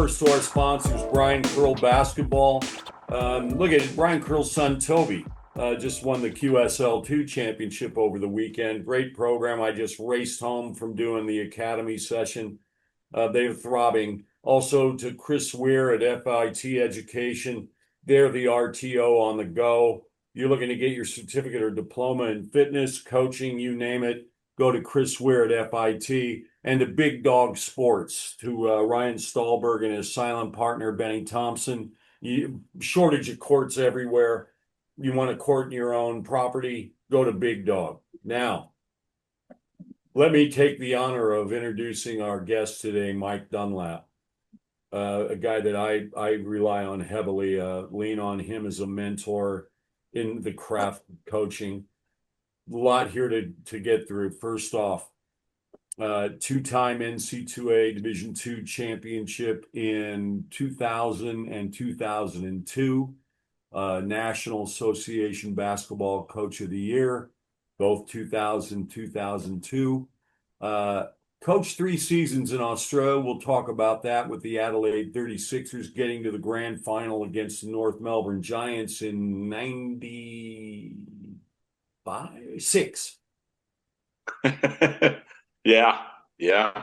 first to our sponsors, Brian Curl Basketball. Look at Brian Curl's son, Toby, just won the QSL2 championship over the weekend. Great program. I just raced home from doing the academy session. They're throbbing. Also to Chris Weir at FIT Education. They're the RTO on the go. You're looking to get your certificate or diploma in fitness, coaching, you name it. Go to Chris Weir at FIT. And to Big Dog Sports, to Ryan Stahlberg and his silent partner, Benny Thompson. Shortage of courts everywhere. You want a court in your own property, go to Big Dog. Now, let me take the honor of introducing our guest today, Mike Dunlap, a guy that I rely on heavily, lean on him as a mentor in the craft of coaching. A lot here to get through. First off, two-time NCAA Division II championship in 2000 and 2002, National Association Basketball Coach of the Year, both 2000, 2002. Coached 3 seasons in Australia. We'll talk about that with the Adelaide 36ers getting to the grand final against the North Melbourne Giants in 96. Yeah.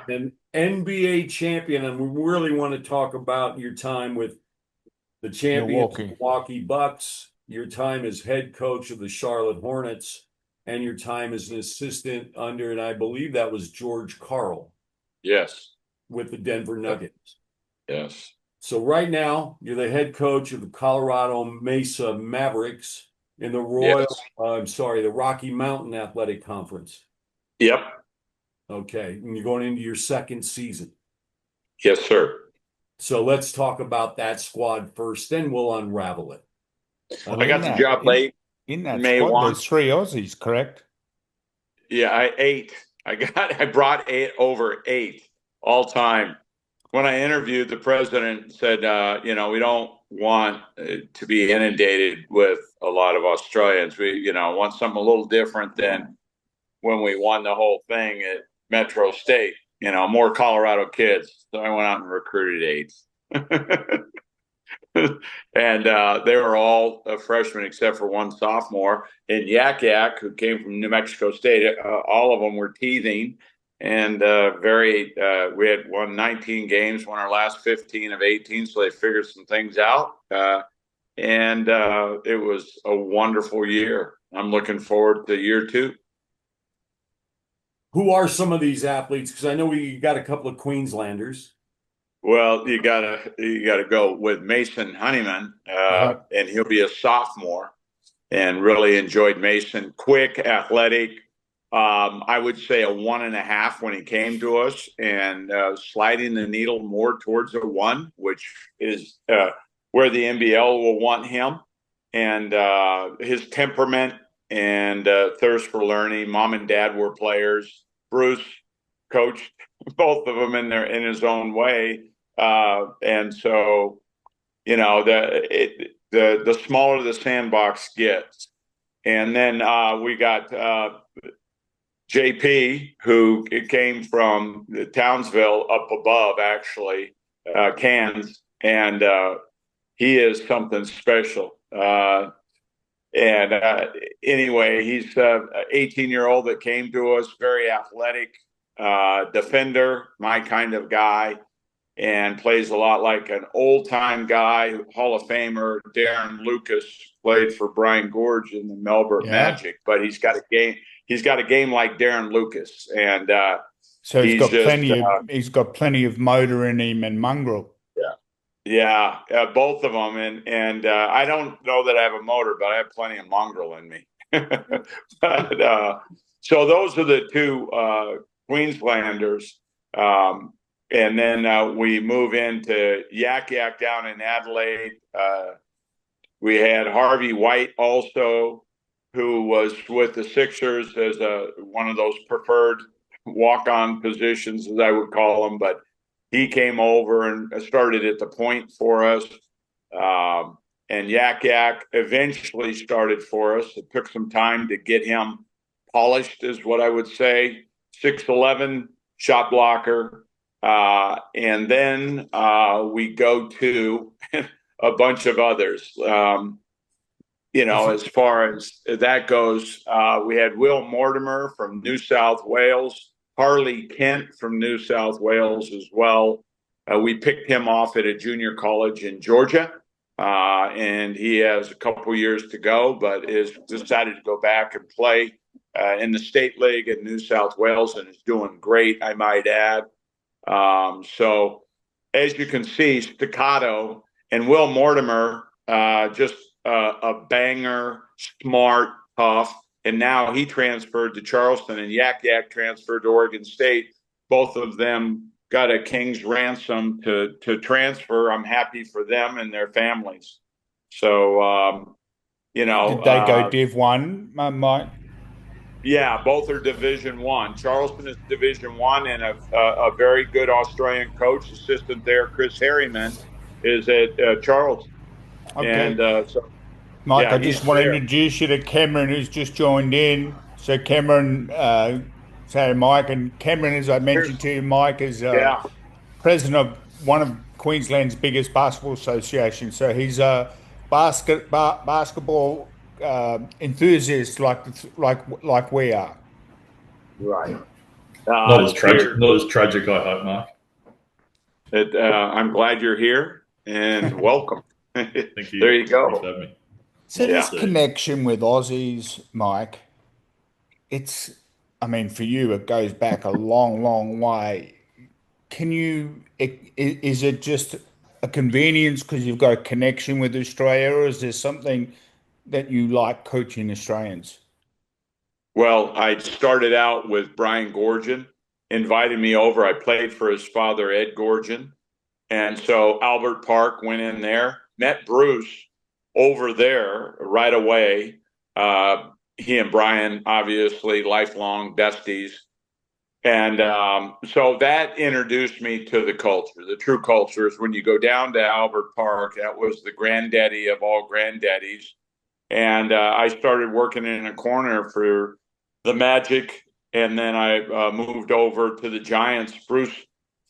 An NBA champion, and we really want to talk about your time with the champions Milwaukee Bucks, your time as head coach of the Charlotte Hornets, and your time as an assistant under, and I believe that was George Karl. Yes. With the Denver Nuggets. Yes. So right now, you're the head coach of the Colorado Mesa Mavericks in the the Rocky Mountain Athletic Conference. Yep. Okay, and you're going into your second season. Yes, sir. So let's talk about that squad first, then we'll unravel it. I got the job late. In that May squad, 1. there's 3 Aussies, correct? Yeah, 8. I brought 8 over 8 all time. When I interviewed, the president said, we don't want to be inundated with a lot of Australians. We, want something a little different than when we won the whole thing at Metro State, more Colorado kids. So I went out and recruited 8. And they were all freshmen except for one sophomore. And Yak, who came from New Mexico State, all of them were teething. And we had won 19 games, won our last 15 of 18, so they figured some things out. And it was a wonderful year. I'm looking forward to year 2. Who are some of these athletes? Because I know we got a couple of Queenslanders. Well, you gotta go with Mason Honeyman, and he'll be a sophomore. And really enjoyed Mason. Quick, athletic. I would say a 1.5 when he came to us, and sliding the needle more towards a 1, which is where the NBL will want him. And his temperament and thirst for learning. Mom and dad were players. Bruce coached both of them in his own way. And so, the smaller the sandbox gets. And then we got JP, who came from Townsville up above, actually, Cairns, and he is something special. Anyway, he's an 18-year-old that came to us, very athletic, defender, my kind of guy, and plays a lot like an old-time guy, Hall of Famer, Darren Lucas, played for Brian Gorge in the Melbourne Magic, but he's got a game. He's got a game like Darren Lucas, and so he's got plenty of motor in him and mongrel. Yeah, both of them, and I don't know that I have a motor, but I have plenty of mongrel in me. But so those are the 2 Queenslanders, and then we move into Yak down in Adelaide. We had Harvey White also, who was with the Sixers as one of those preferred walk-on positions, as I would call them, but he came over and started at the point for us. And Yak eventually started for us. It took some time to get him polished, is what I would say. 6'11", shot blocker, And then we go to a bunch of others. As far as that goes, we had Will Mortimer from New South Wales, Harley Kent from New South Wales as well. We picked him off at a junior college in Georgia, and he has a couple years to go, but has decided to go back and play in the state league in New South Wales and is doing great, I might add. So as you can see, staccato, and Will Mortimer, just a banger, smart, tough. And now he transferred to Charleston, and Yak transferred to Oregon State. Both of them got a king's ransom to transfer. I'm happy for them and their families. So, did they go Div 1, Mike? Yeah, both are Division 1. Charleston is Division 1, and a very good Australian coach, assistant there, Chris Harriman, is at Charleston. Okay. And so, Mike, I just want to introduce you to Cameron, who's just joined in. So Cameron, say Mike, and Cameron, as I mentioned to you, Mike is president of one of Queensland's biggest basketball associations. So he's a basketball enthusiast like we are. Right. Not as tragic, I hope, Mark. I'm glad you're here, and welcome. Thank you. There you go. Thanks for having me. So this connection with Aussies, Mike, for you, it goes back a long, long way. Is it just a convenience because you've got a connection with Australia, or is there something that you like coaching Australians? Well, I started out with Brian Gorgian, invited me over. I played for his father, Ed Gorgian. And so Albert Park went in there, met Bruce over there right away. He and Brian, obviously, lifelong besties. And so that introduced me to the culture. The true culture is when you go down to Albert Park, that was the granddaddy of all granddaddies. And I started working in a corner for the Magic, and then I moved over to the Giants. Bruce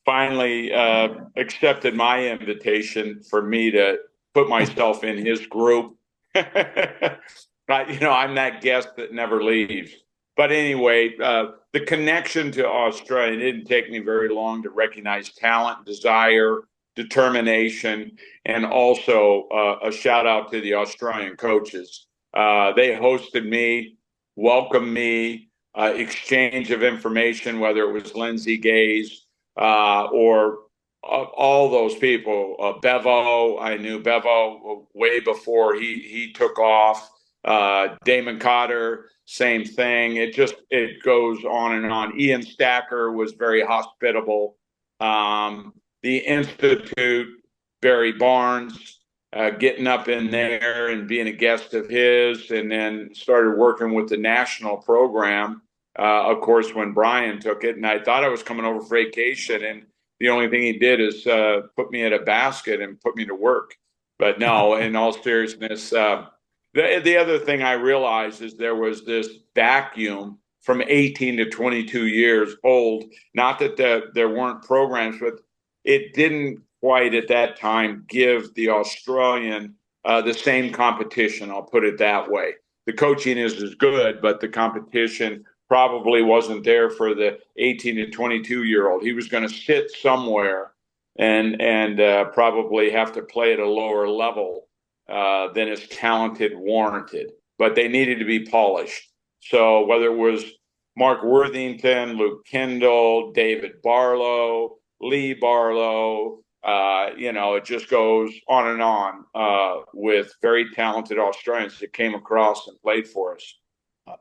finally accepted my invitation for me to put myself in his group. I'm that guest that never leaves. But anyway, the connection to Australia didn't take me very long to recognize talent, desire, determination, and also a shout out to the Australian coaches. They hosted me, welcomed me, exchange of information, whether it was Lindsay Gaze or all those people. Bevo, I knew Bevo way before he took off. Damon Cotter, same thing. It goes on and on. Ian Stacker was very hospitable. The Institute, Barry Barnes, getting up in there and being a guest of his, and then started working with the national program, of course, when Brian took it. And I thought I was coming over for vacation, and the only thing he did is put me in a basket and put me to work. But no, in all seriousness, the other thing I realized is there was this vacuum from 18 to 22 years old. Not that there weren't programs, but it didn't quite at that time give the Australian the same competition. I'll put it that way. The coaching is good, but the competition probably wasn't there for the 18 to 22-year-old. He was going to sit somewhere and probably have to play at a lower level than his talented warranted. But they needed to be polished. So whether it was Mark Worthington, Luke Kendall, David Barlow, Lee Barlow, it just goes on and on with very talented Australians that came across and played for us.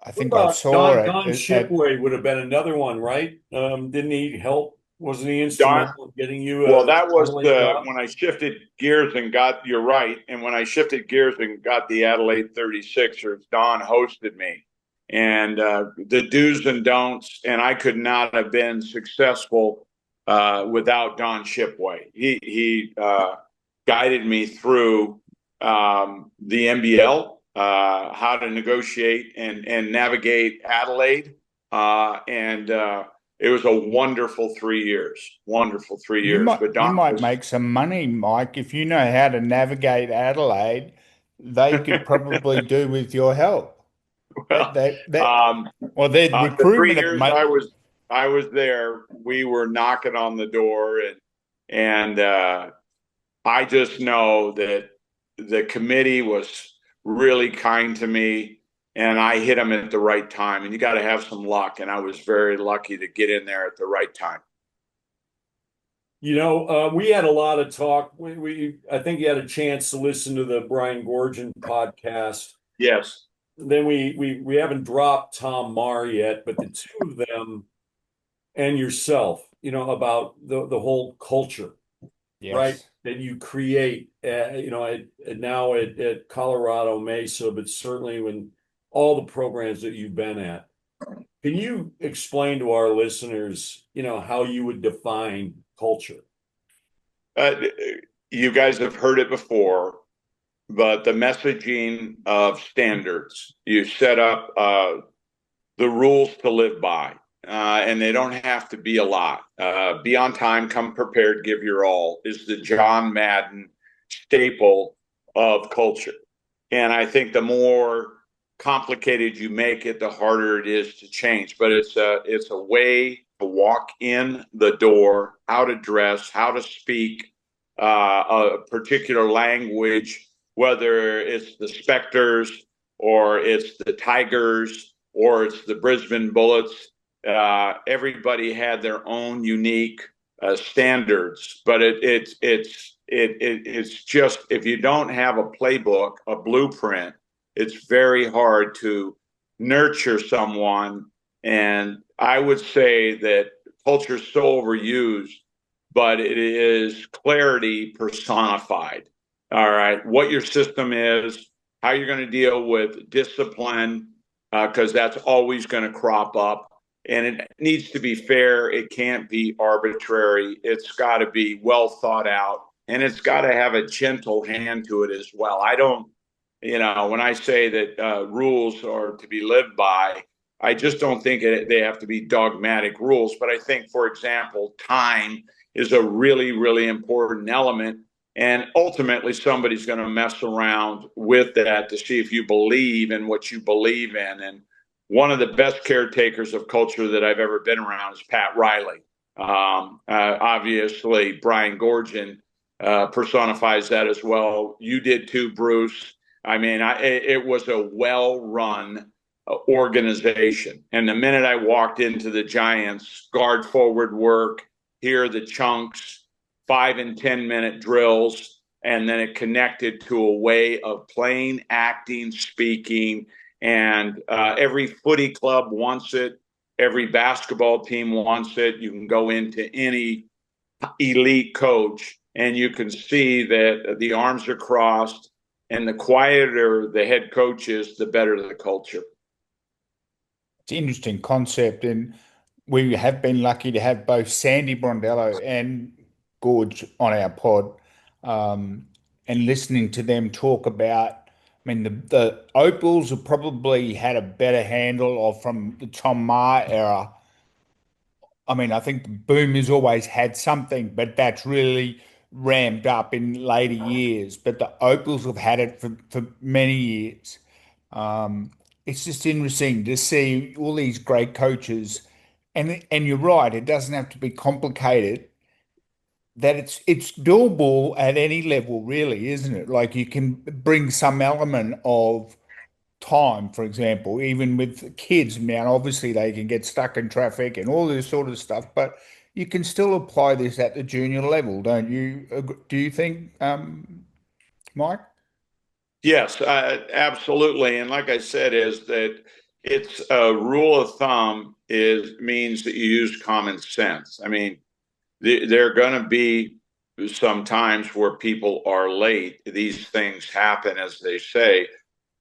I think I saw Don Shipway would have been another one, right? Didn't he help? Wasn't he instrumental in getting you? Well, that was when I shifted gears and you're right. And when I shifted gears and got the Adelaide 36ers, Don hosted me. And the do's and don'ts, and I could not have been successful without Don Shipway. He guided me through the NBL, how to negotiate and navigate Adelaide, and it was a wonderful 3 years. Wonderful 3 years. But You Don might was, make some money, Mike, if you know how to navigate Adelaide. They could probably do with your help. well, That um, well, their the three recruitment at the years moment. I was there, we were knocking on the door, and I just know that the committee was really kind to me, and I hit them at the right time. And you got to have some luck, and I was very lucky to get in there at the right time. We had a lot of talk. I think you had a chance to listen to the Brian Gorgian podcast. Yes. Then we haven't dropped Tom Marr yet, but the two of them and yourself, about the whole culture, right? Yes. That you create, now at Colorado Mesa, but certainly when all the programs that you've been at. Can you explain to our listeners, how you would define culture? You guys have heard it before, but the messaging of standards, you set up the rules to live by, and they don't have to be a lot. Be on time, come prepared, give your all is the John Madden staple of culture. And I think the more complicated you make it, the harder it is to change. But it's a way to walk in the door, how to dress, how to speak a particular language, whether it's the Spectres or it's the Tigers or it's the Brisbane Bullets. Everybody had their own unique standards, but it's just, if you don't have a playbook, a blueprint, it's very hard to nurture someone. And I would say that culture is so overused, but it is clarity personified. All right, what your system is, how you're going to deal with discipline, because that's always going to crop up. And it needs to be fair. It can't be arbitrary. It's got to be well thought out. And it's got to have a gentle hand to it as well. I don't, when I say that rules are to be lived by, I just don't think they have to be dogmatic rules. But I think, for example, time is a really, really important element. And ultimately, somebody's going to mess around with that to see if you believe in what you believe in. And one of the best caretakers of culture that I've ever been around is Pat Riley. Obviously, Brian Gorgian personifies that as well. You did too, Bruce. I mean, it was a well-run organization. And the minute I walked into the Giants, guard forward work, here are the chunks, 5 and 10 minute drills, and then it connected to a way of playing, acting, speaking, and every footy club wants it. Every basketball team wants it. You can go into any elite coach and you can see that the arms are crossed, and the quieter the head coach is, the better the culture. It's an interesting concept, and we have been lucky to have both Sandy Brondello and Gorge on our pod, and listening to them talk about. I mean, the Opals have probably had a better handle of from the Tom Maher era. I mean, I think the Boomers always had something, but that's really ramped up in later years. But the Opals have had it for many years. It's just interesting to see all these great coaches, and you're right, it doesn't have to be complicated. That it's doable at any level, really, isn't it? Like you can bring some element of time, for example, even with kids. Now, obviously, they can get stuck in traffic and all this sort of stuff, but you can still apply this at the junior level, don't you? Do you think, Mike? Yes, absolutely. And like I said, is that it's a rule of thumb means that you use common sense. I mean, there are going to be some times where people are late. These things happen, as they say,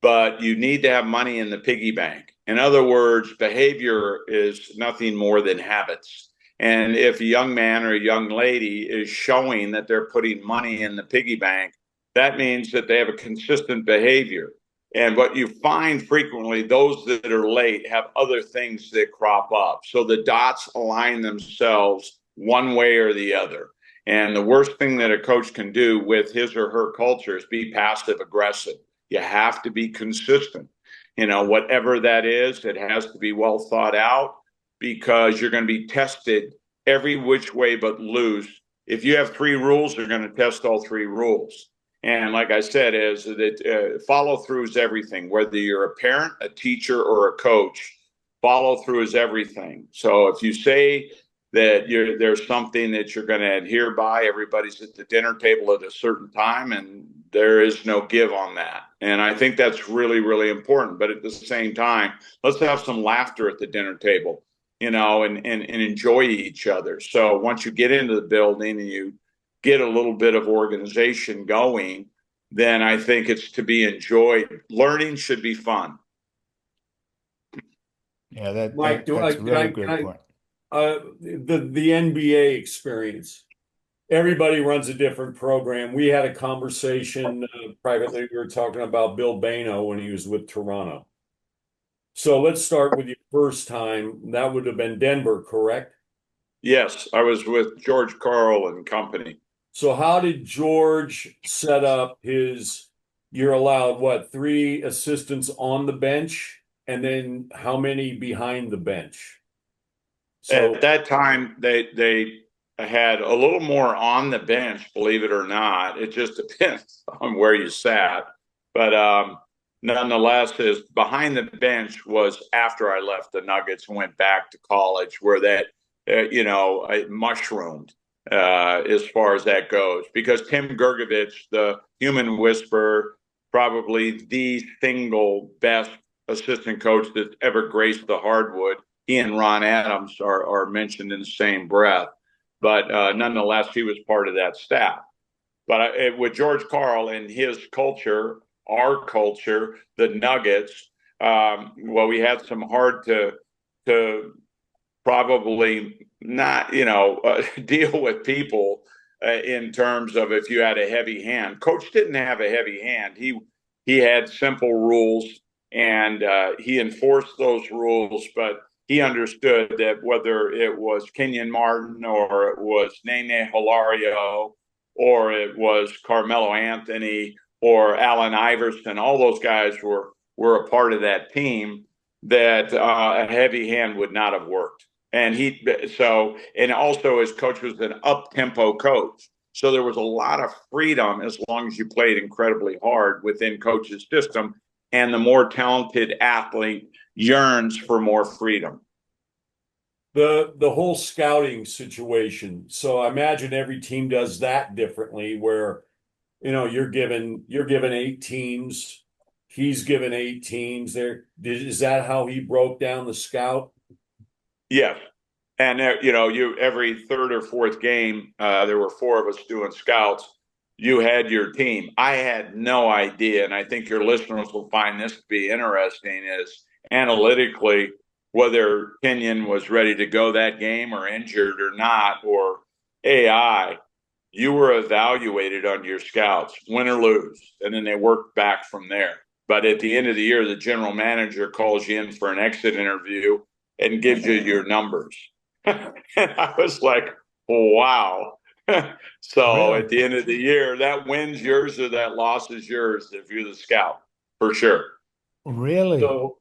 but you need to have money in the piggy bank. In other words, behavior is nothing more than habits. And if a young man or a young lady is showing that they're putting money in the piggy bank, that means that they have a consistent behavior. And what you find frequently, those that are late have other things that crop up. So the dots align themselves one way or the other. And the worst thing that a coach can do with his or her culture is be passive aggressive. You have to be consistent. Whatever that is, it has to be well thought out, because you're going to be tested every which way but loose. If you have 3 rules, they're going to test all 3 rules. And like I said, is that follow through is everything. Whether you're a parent, a teacher, or a coach, follow through is everything. So if you say that there's something that you're going to adhere by, everybody's at the dinner table at a certain time, and there is no give on that. And I think that's really, really important. But at the same time, let's have some laughter at the dinner table, and enjoy each other. So once you get into the building and you get a little bit of organization going, then I think it's to be enjoyed. Learning should be fun. Yeah, Mike, that's a really good point. The NBA experience. Everybody runs a different program. We had a conversation privately. We were talking about Bill Bano when he was with Toronto. So let's start with your first time. That would have been Denver, correct? Yes, I was with George Karl and company. So how did George set up you're allowed, 3 assistants on the bench, and then how many behind the bench? So at that time, they had a little more on the bench, believe it or not. It just depends on where you sat. But nonetheless, is behind the bench was after I left the Nuggets and went back to college, where that, I mushroomed as far as that goes. Because Tim Gergovich, the human whisperer, probably the single best assistant coach that's ever graced the hardwood. He and Ron Adams are mentioned in the same breath. But nonetheless, he was part of that staff. But with George Karl and his culture, our culture, the Nuggets, we had some hard to probably not, deal with people in terms of if you had a heavy hand. Coach didn't have a heavy hand. He had simple rules, and he enforced those rules, but he understood that whether it was Kenyon Martin or it was Nene Hilario or it was Carmelo Anthony or Allen Iverson, all those guys were a part of that team, that a heavy hand would not have worked. And also his coach was an up-tempo coach. So there was a lot of freedom as long as you played incredibly hard within coach's system. And the more talented athlete yearns for more freedom. The whole scouting situation. So I imagine every team does that differently, where, you're given 8 teams, he's given 8 teams. Is that how he broke down the scout? Yes. And, every third or fourth game, there were 4 of us doing scouts. You had your team. I had no idea, and I think your listeners will find this to be interesting, is analytically whether Kenyon was ready to go that game or injured or not, or AI, you were evaluated on your scouts, win or lose, and then they worked back from there. But at the end of the year, the general manager calls you in for an exit interview and gives you your numbers. And I was like, wow. So really? At the end of the year, that win's yours or that loss is yours if you're the scout, for sure. Really? So,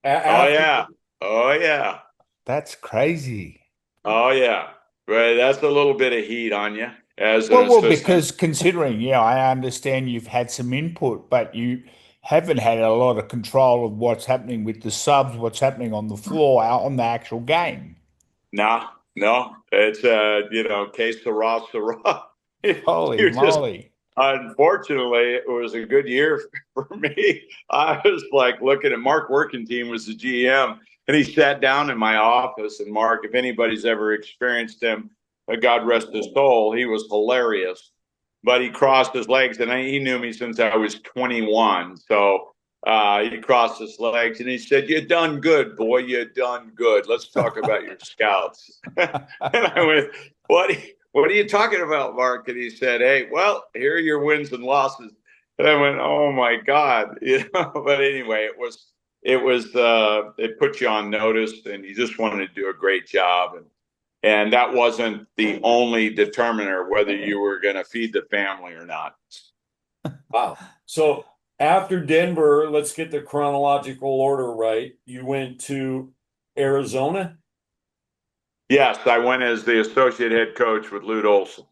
Oh, yeah. That's crazy. Oh, yeah. Right. That's a little bit of heat on you as well, because considering, I understand you've had some input, but you haven't had a lot of control of what's happening with the subs, what's happening on the floor, out on the actual game. No. It's, case Sarah. Holy moly. Unfortunately, it was a good year for me. I was like looking at Mark Workentine was the GM, and he sat down in my office. And Mark, if anybody's ever experienced him, God rest his soul, he was hilarious. But he crossed his legs, and he knew me since I was 21. So he crossed his legs, and he said, "You done good, boy. You done good. Let's talk about your scouts." And I went, What are you talking about, Mark? And he said, "Hey, well, here are your wins and losses." And I went, oh my God, But anyway, it put you on notice, and you just wanted to do a great job, and that wasn't the only determiner whether you were going to feed the family or not. Wow. So after Denver, let's get the chronological order right. You went to Arizona, Yes, I went as the associate head coach with Lute Olson.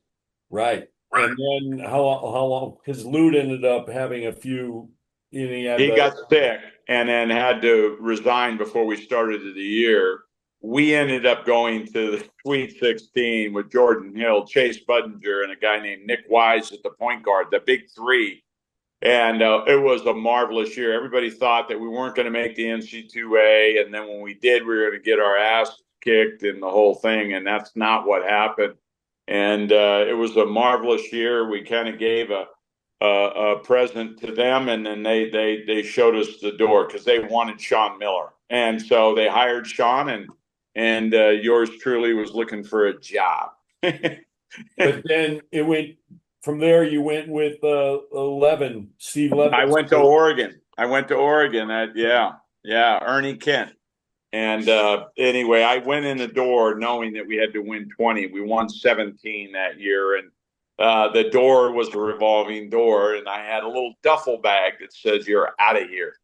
right? And then how long? Because Lute ended up having a few. He got sick and then had to resign before we started the year. We ended up going to the Sweet 16 with Jordan Hill, Chase Budinger, and a guy named Nick Wise at the point guard, the big three. And it was a marvelous year. Everybody thought that we weren't going to make the NCAA. And then when we did, we were going to get our ass kicked and the whole thing. And that's not what happened. And it was a marvelous year. We kind of gave a present to them, and then they showed us the door because they wanted Sean Miller, and so they hired Sean, and yours truly was looking for a job. But then it went from there. You went with Steve Levin. I went to Oregon. Ernie Kent. And anyway, I went in the door knowing that we had to win 20. We won 17 that year, and the door was a revolving door, and I had a little duffel bag that says, "You're out of here."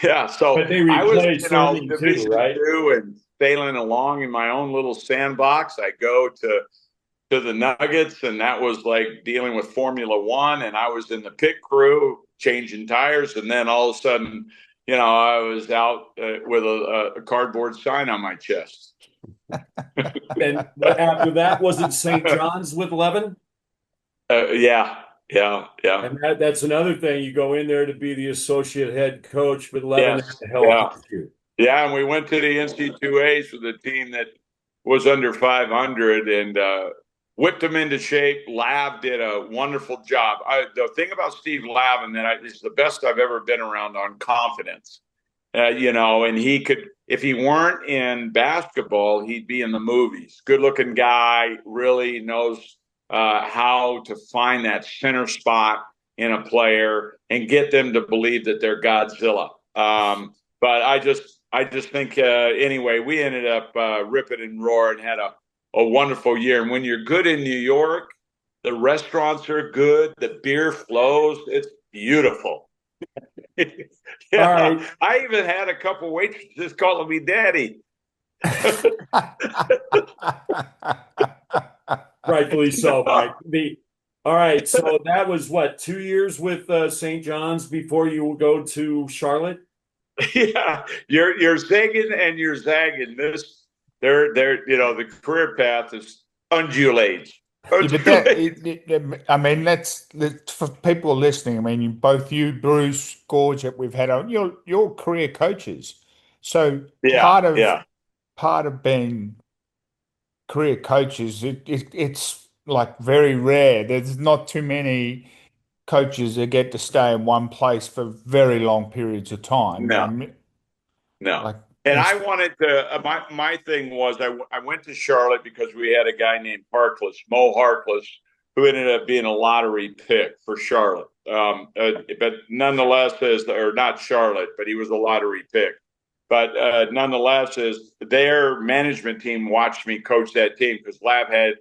yeah. So but they I was, Division too, right? 2 and sailing along in my own little sandbox. I go to the Nuggets, and that was like dealing with Formula One, and I was in the pit crew changing tires, and then all of a sudden, I was out with a cardboard sign on my chest. And after that, was it St. John's with Levin? Yeah. And that's another thing. You go in there to be the associate head coach, but Levin Yes. had to help you. Yeah, and we went to the NCAAs with a team that was under 500 and whipped them into shape. Lav did a wonderful job. The thing about Steve Lavin that is the best I've ever been around on confidence. And he could, if he weren't in basketball, he'd be in the movies. Good looking guy, really knows how to find that center spot in a player and get them to believe that they're Godzilla. But I just think, anyway, we ended up ripping and roaring, had a wonderful year. And when you're good in New York, the restaurants are good, the beer flows, it's beautiful. Yeah, all right. I even had a couple waitresses calling me daddy. Rightfully so, Mike. All right, so that was what, 2 years with St. John's before you go to Charlotte? Yeah, you're zigging and you're zagging. They're the career path is undulates. Yeah, but I mean, that's for people listening. I mean, both you, Bruce, Gorge, that we've had on, you're career coaches. So part of being career coaches, it's like very rare. There's not too many coaches that get to stay in one place for very long periods of time. No. And I wanted to, my thing was I went to Charlotte because we had a guy named Mo Harkless, who ended up being a lottery pick for Charlotte. But nonetheless, not Charlotte, but he was a lottery pick. But nonetheless, their management team watched me coach that team because Lav had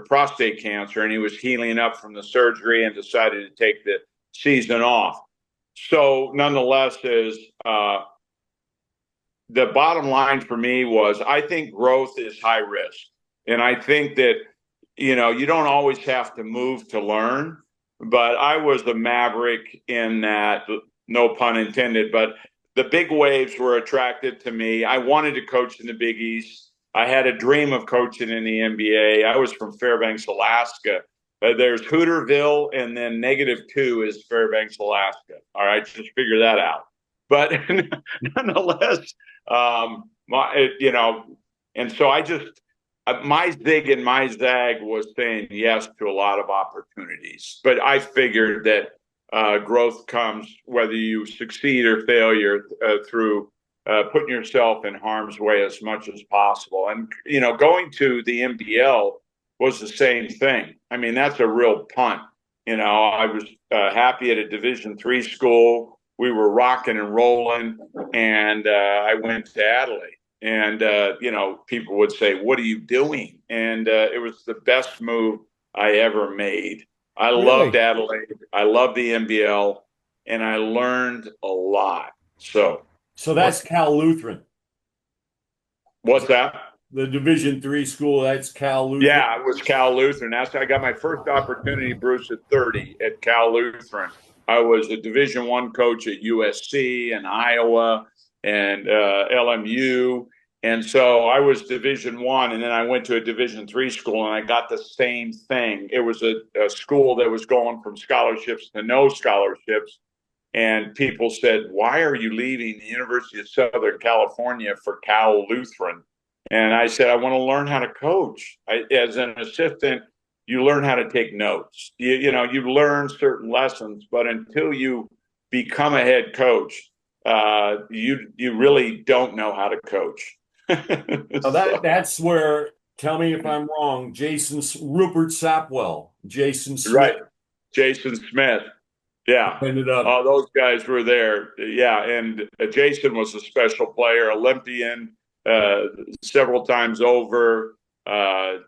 prostate cancer, and he was healing up from the surgery and decided to take the season off. So nonetheless, the bottom line for me was I think growth is high risk. And I think that, you don't always have to move to learn. But I was the maverick in that, no pun intended, but the big waves were attracted to me. I wanted to coach in the Big East. I had a dream of coaching in the NBA. I was from Fairbanks, Alaska. There's Hooterville, and then -2 is Fairbanks, Alaska. All right, just figure that out. But nonetheless, and so I just, my zig and my zag was saying yes to a lot of opportunities. But I figured that growth comes whether you succeed or failure through putting yourself in harm's way as much as possible. And, going to the NBL was the same thing. I mean, that's a real punt. I was happy at a Division III school. We were rocking and rolling, and I went to Adelaide. And, people would say, "What are you doing?" And it was the best move I ever made. I loved Adelaide. I loved the NBL, and I learned a lot. So that's Cal Lutheran. What's that? The Division III school, that's Cal Lutheran? Yeah, it was Cal Lutheran. I got my first opportunity, Bruce, at 30 at Cal Lutheran. I was a Division I coach at USC and Iowa and LMU. And so I was Division I, and then I went to a Division III school, and I got the same thing. It was a school that was going from scholarships to no scholarships. And people said, "Why are you leaving the University of Southern California for Cal Lutheran?" And I said, "I want to learn how to coach." As an assistant, you learn how to take notes. You learn certain lessons, but until you become a head coach, you really don't know how to coach. That's where, tell me if I'm wrong, Rupert Sapwell, Jason Smith. Right, Jason Smith. Yeah, ended up. Those guys were there. Yeah, and Jason was a special player, Olympian, several times over, a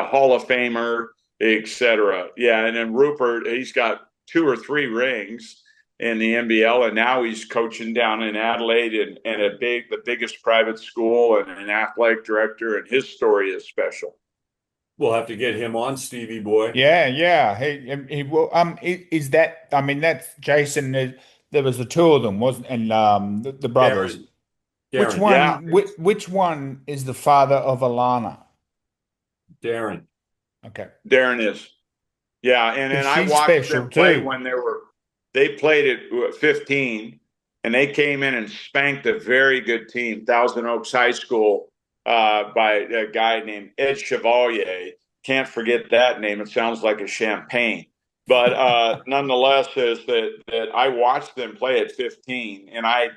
Hall of Famer, etc. Yeah, and then Rupert, he's got 2 or 3 rings in the NBL, and now he's coaching down in Adelaide and the biggest private school, and an athletic director, and his story is special. We'll have to get him on, Stevie boy. Yeah. He will. Is that? I mean, that's Jason. There was the 2 of them, wasn't? And the brothers. Darren. Which one? Yeah. Which one is the father of Alana? Darren. Okay. Darren is. Yeah, and I watched them play when they played at 15, and they came in and spanked a very good team, Thousand Oaks High School, by a guy named Ed Chevalier. Can't forget that name. It sounds like a champagne. But nonetheless, is that I watched them play at 15, and I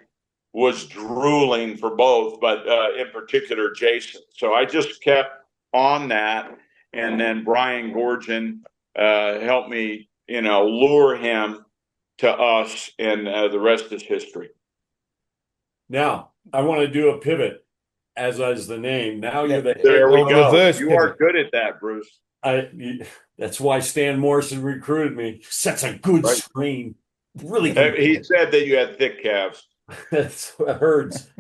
was drooling for both, but in particular, Jason. So I just kept on that. And then Brian Gorgian helped me, lure him to us, and the rest is history. Now, I want to do a pivot, as is the name. Now you're the There we go. Reverse you pivot. are good at that, Bruce. That's why Stan Morrison recruited me. Sets a good screen. Really good. He said that you had thick calves. That's what hurts.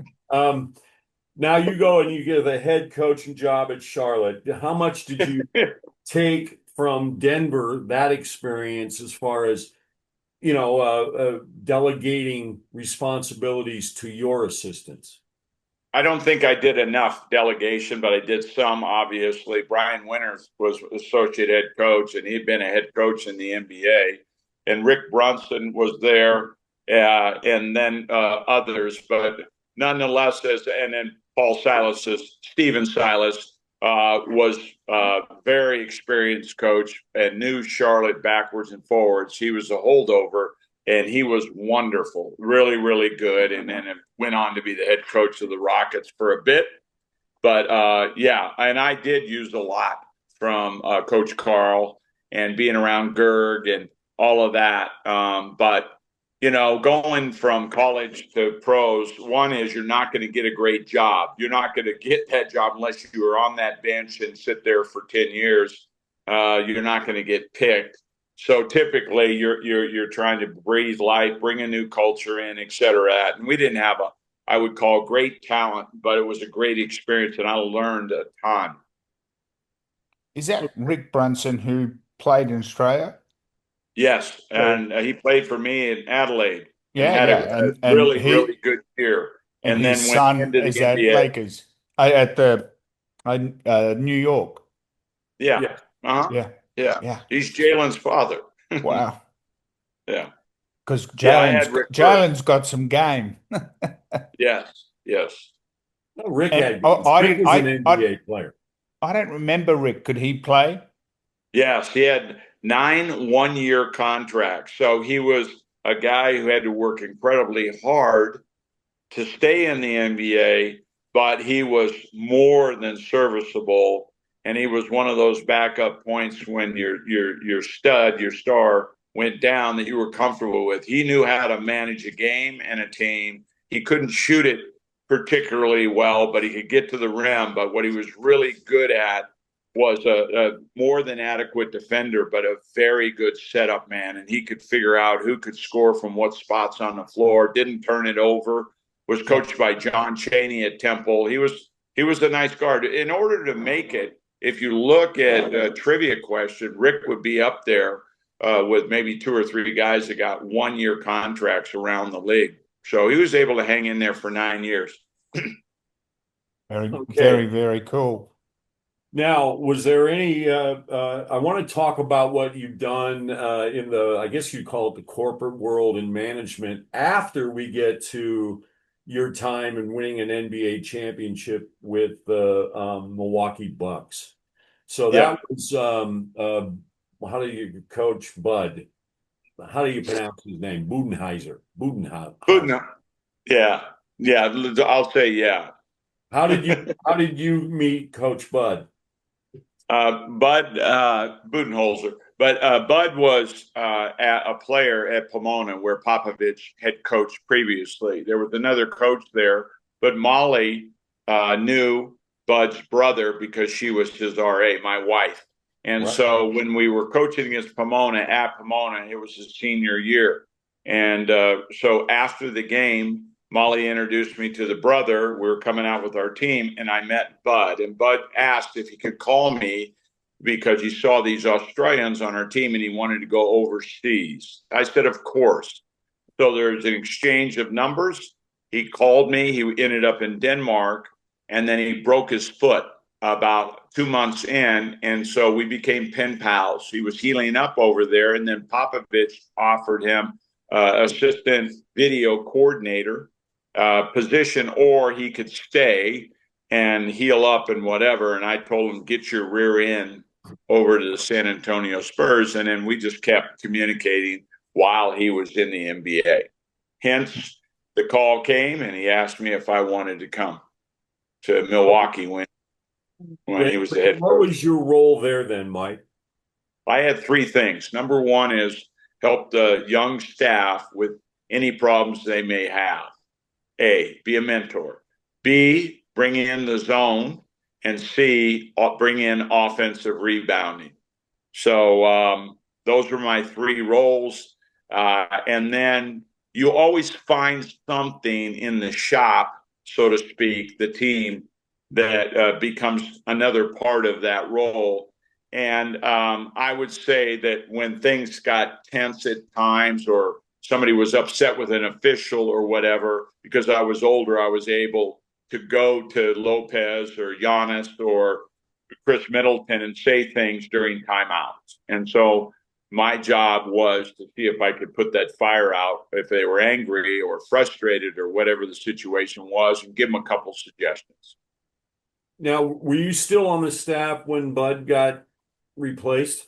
Now you go and you get the head coaching job at Charlotte. How much did you take from Denver, that experience, as far as, delegating responsibilities to your assistants? I don't think I did enough delegation, but I did some, obviously. Brian Winters was associate head coach, and he'd been a head coach in the NBA. And Rick Brunson was there, and then others. But nonetheless, and then Steven Silas was a very experienced coach and knew Charlotte backwards and forwards. He was a holdover, and he was wonderful, really, really good. And then it went on to be the head coach of the Rockets for a bit. But and I did use a lot from Coach Carl and being around Gerg and all of that. But going from college to pros, one is you're not going to get a great job. You're not going to get that job unless you are on that bench and sit there for 10 years. You're not going to get picked. So typically you're trying to breathe life, bring a new culture in, et cetera. And we didn't have I would call great talent, but it was a great experience, and I learned a ton. Is that Rick Brunson who played in Australia? Yes, and he played for me in Adelaide. Yeah, and had a really good year. And then his son is at Lakers, at the New York. Yeah. Uh-huh. Yeah. He's Jalen's father. Wow. Yeah. Because Jalen's got some game. Yes. No, Rick was an NBA player. I don't remember Rick. Could he play? Yes, he had 9 one-year contracts. So he was a guy who had to work incredibly hard to stay in the NBA, but he was more than serviceable. and he was one of those backup points when your star went down that you were comfortable with. He knew how to manage a game and a team. He couldn't shoot it particularly well, but he could get to the rim. But what he was really good at was a more than adequate defender, but a very good setup man. And he could figure out who could score from what spots on the floor, didn't turn it over, was coached by John Chaney at Temple. He was a nice guard. In order to make it, if you look at a trivia question, Rick would be up there with maybe 2 or 3 guys that got 1-year contracts around the league. So he was able to hang in there for 9 years. Very, very cool. Now, was there any, I want to talk about what you've done in the, I guess you call it the corporate world and management after we get to your time in winning an NBA championship with the Milwaukee Bucks. So that was, how do you coach Bud? How do you pronounce his name? Budenheiser. Yeah. I'll say yeah. How did you meet Coach Bud? Bud Budenholzer. But Bud was a player at Pomona where Popovich had coached previously. There was another coach there, but Molly knew Bud's brother because she was his RA, my wife. And so when we were coaching against Pomona at Pomona, it was his senior year. And so after the game, Molly introduced me to the brother. We were coming out with our team, and I met Bud. And Bud asked if he could call me because he saw these Australians on our team and he wanted to go overseas. I said, of course. So there's an exchange of numbers. He called me. He ended up in Denmark, and then he broke his foot about 2 months in. And so we became pen pals. He was healing up over there, and then Popovich offered him assistant video coordinator position, or he could stay and heal up and whatever. And I told him, get your rear end over to the San Antonio Spurs. And then we just kept communicating while he was in the NBA. Hence, the call came and he asked me if I wanted to come to Milwaukee when he was the head coach. What was your role there then, Mike? I had 3 things. Number 1 is help the young staff with any problems they may have. A, be a mentor. B, bring in the zone. And C, bring in offensive rebounding. So those were my 3 roles. And then you always find something in the shop, so to speak, the team, that becomes another part of that role. And I would say that when things got tense at times, or somebody was upset with an official or whatever, because I was older, I was able to go to Lopez or Giannis or Chris Middleton and say things during timeouts. And so my job was to see if I could put that fire out if they were angry or frustrated or whatever the situation was, and give them a couple suggestions. Now, were you still on the staff when Bud got replaced?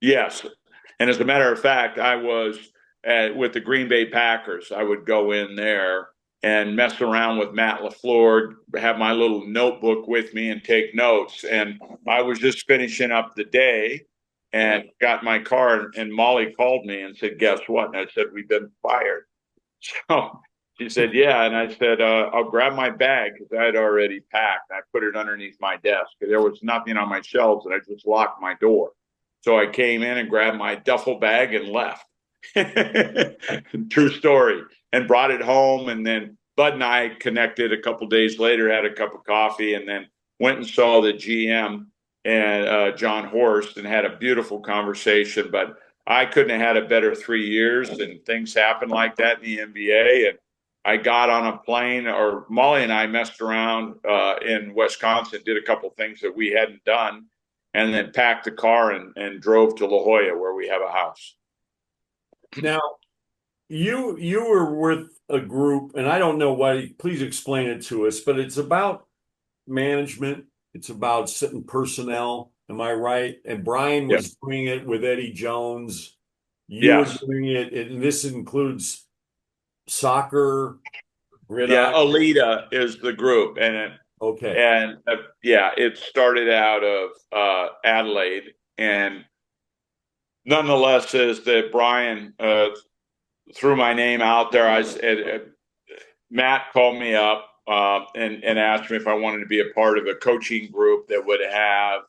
Yes. And as a matter of fact, I was with the Green Bay Packers. I would go in there and mess around with Matt LaFleur, have my little notebook with me and take notes. And I was just finishing up the day and got my car, and Molly called me and said, guess what? And I said, we've been fired. So she said, yeah. And I said, I'll grab my bag, because I had already packed. I put it underneath my desk. There was nothing on my shelves, and I just locked my door. So I came in and grabbed my duffel bag and left. True story. And brought it home. And then Bud and I connected a couple days later, had a cup of coffee, and then went and saw the GM and John Horst, and had a beautiful conversation. But I couldn't have had a better 3 years, and things happen like that in the NBA. And I got on a plane, or Molly and I messed around in Wisconsin, did a couple things that we hadn't done, and then packed the car and drove to La Jolla, where we have a house. Now, you were with a group, and I don't know why, please explain it to us, but it's about management. It's about sitting personnel. Am I right? And Brian was doing it with Eddie Jones. You were doing it, and this includes soccer, gridiron. Yeah, Alita is the group, and Okay. And it started out of Adelaide, and nonetheless, is that Brian threw my name out there. Matt called me up and asked me if I wanted to be a part of a coaching group that would have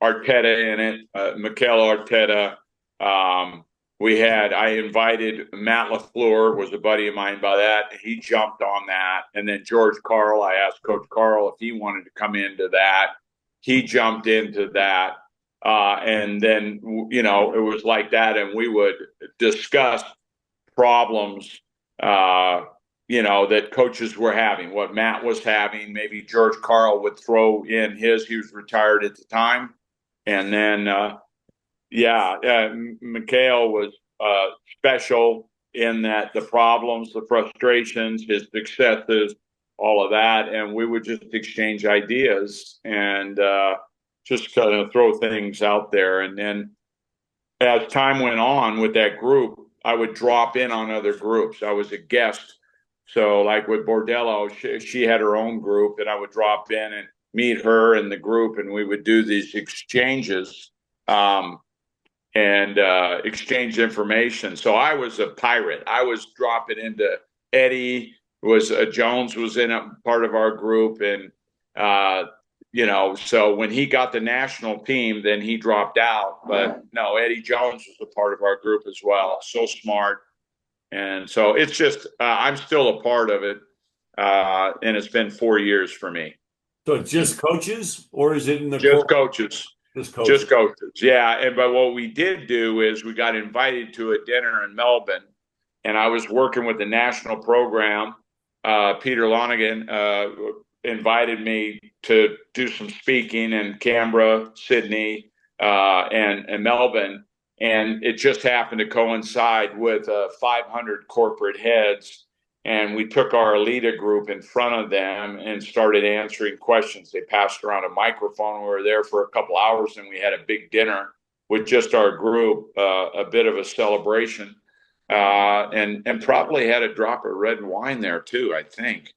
Arteta in it, Mikel Arteta. I invited Matt LaFleur, was a buddy of mine by that. He jumped on that. And then George Karl, I asked Coach Karl if he wanted to come into that. He jumped into that. And then, it was like that. And we would discuss problems, that coaches were having, what Matt was having. Maybe George Karl would throw in his. He was retired at the time. And then, Mikhail was special in that the problems, the frustrations, his successes, all of that. And we would just exchange ideas and just kind of throw things out there. And then as time went on with that group, I would drop in on other groups. I was a guest. So like with Bordello, she had her own group, and I would drop in and meet her and the group, and we would do these exchanges and exchange information. So I was a pirate. I was dropping into Eddie, Jones was in a part of our group, and so when he got the national team, then he dropped out. But no, Eddie Jones was a part of our group as well. So smart. And so it's just, I'm still a part of it. And it's been 4 years for me. So it's just coaches, or is it in the just coaches? Just coaches. Yeah. But what we did do is we got invited to a dinner in Melbourne, and I was working with the national program. Peter Lonergan invited me to do some speaking in Canberra, Sydney, and Melbourne. And it just happened to coincide with 500 corporate heads. And we took our Alita group in front of them and started answering questions. They passed around a microphone. We were there for a couple hours, and we had a big dinner with just our group, a bit of a celebration, and probably had a drop of red wine there too, I think.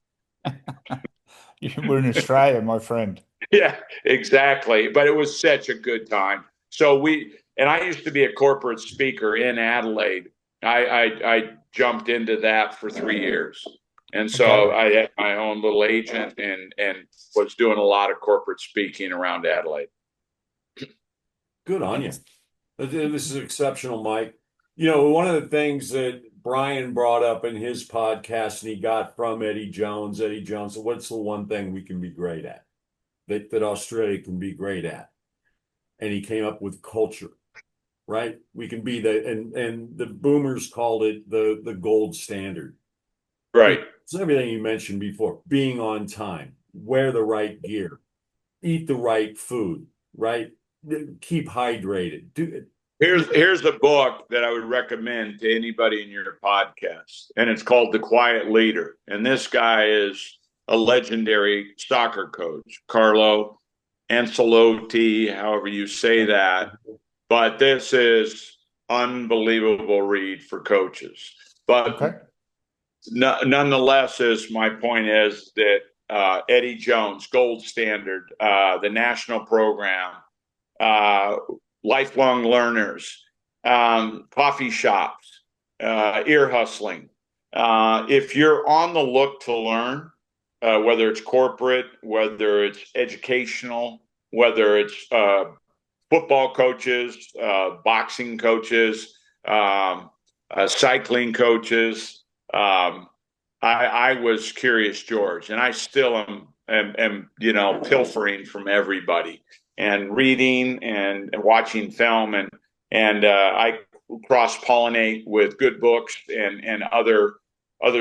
You were in Australia, my friend. Yeah, exactly. But it was such a good time. So I used to be a corporate speaker in Adelaide. I jumped into that for 3 years. And so I had my own little agent and was doing a lot of corporate speaking around Adelaide. Good on you. This is exceptional, Mike. One of the things that Brian brought up in his podcast, and he got from Eddie Jones, what's the one thing we can be great at, that Australia can be great at? And he came up with culture, right? We can be and the boomers called it the gold standard. Right. It's everything you mentioned before: being on time, wear the right gear, eat the right food, right? Keep hydrated. Here's a book that I would recommend to anybody in your podcast, and it's called The Quiet Leader. And this guy is a legendary soccer coach, Carlo Ancelotti, however you say that. But this is unbelievable read for coaches. But nonetheless, my point is that Eddie Jones, gold standard, the national program, lifelong learners, coffee shops, ear hustling. If you're on the look to learn, whether it's corporate, whether it's educational, whether it's football coaches, boxing coaches, cycling coaches, I was Curious George, and I still am pilfering from everybody and reading and watching film, and I cross-pollinate with good books and other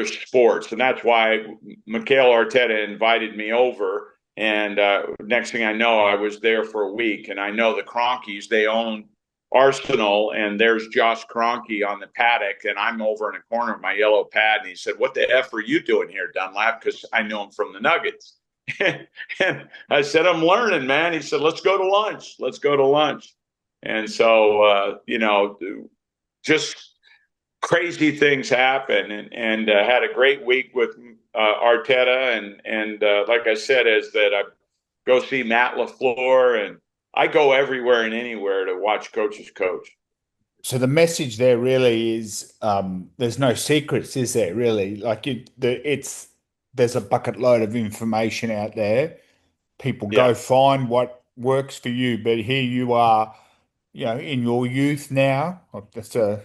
sports. And that's why Mikel Arteta invited me over. And next thing I know, I was there for a week. And I know the Cronkies, they own Arsenal, and there's Josh Kroenke on the paddock, and I'm over in a corner of my yellow pad. And he said, "What the F are you doing here, Dunlap?" Because I know him from the Nuggets. And I said, "I'm learning, man." He said, "Let's go to lunch. Let's go to lunch." And so, just crazy things happen, and had a great week with Arteta, and like I said, is that I go see Matt LaFleur, and I go everywhere and anywhere to watch coaches coach. So the message there really is there's no secrets, is there? Really, like there's a bucket load of information out there. People go find what works for you, but here you are, in your youth now. That's a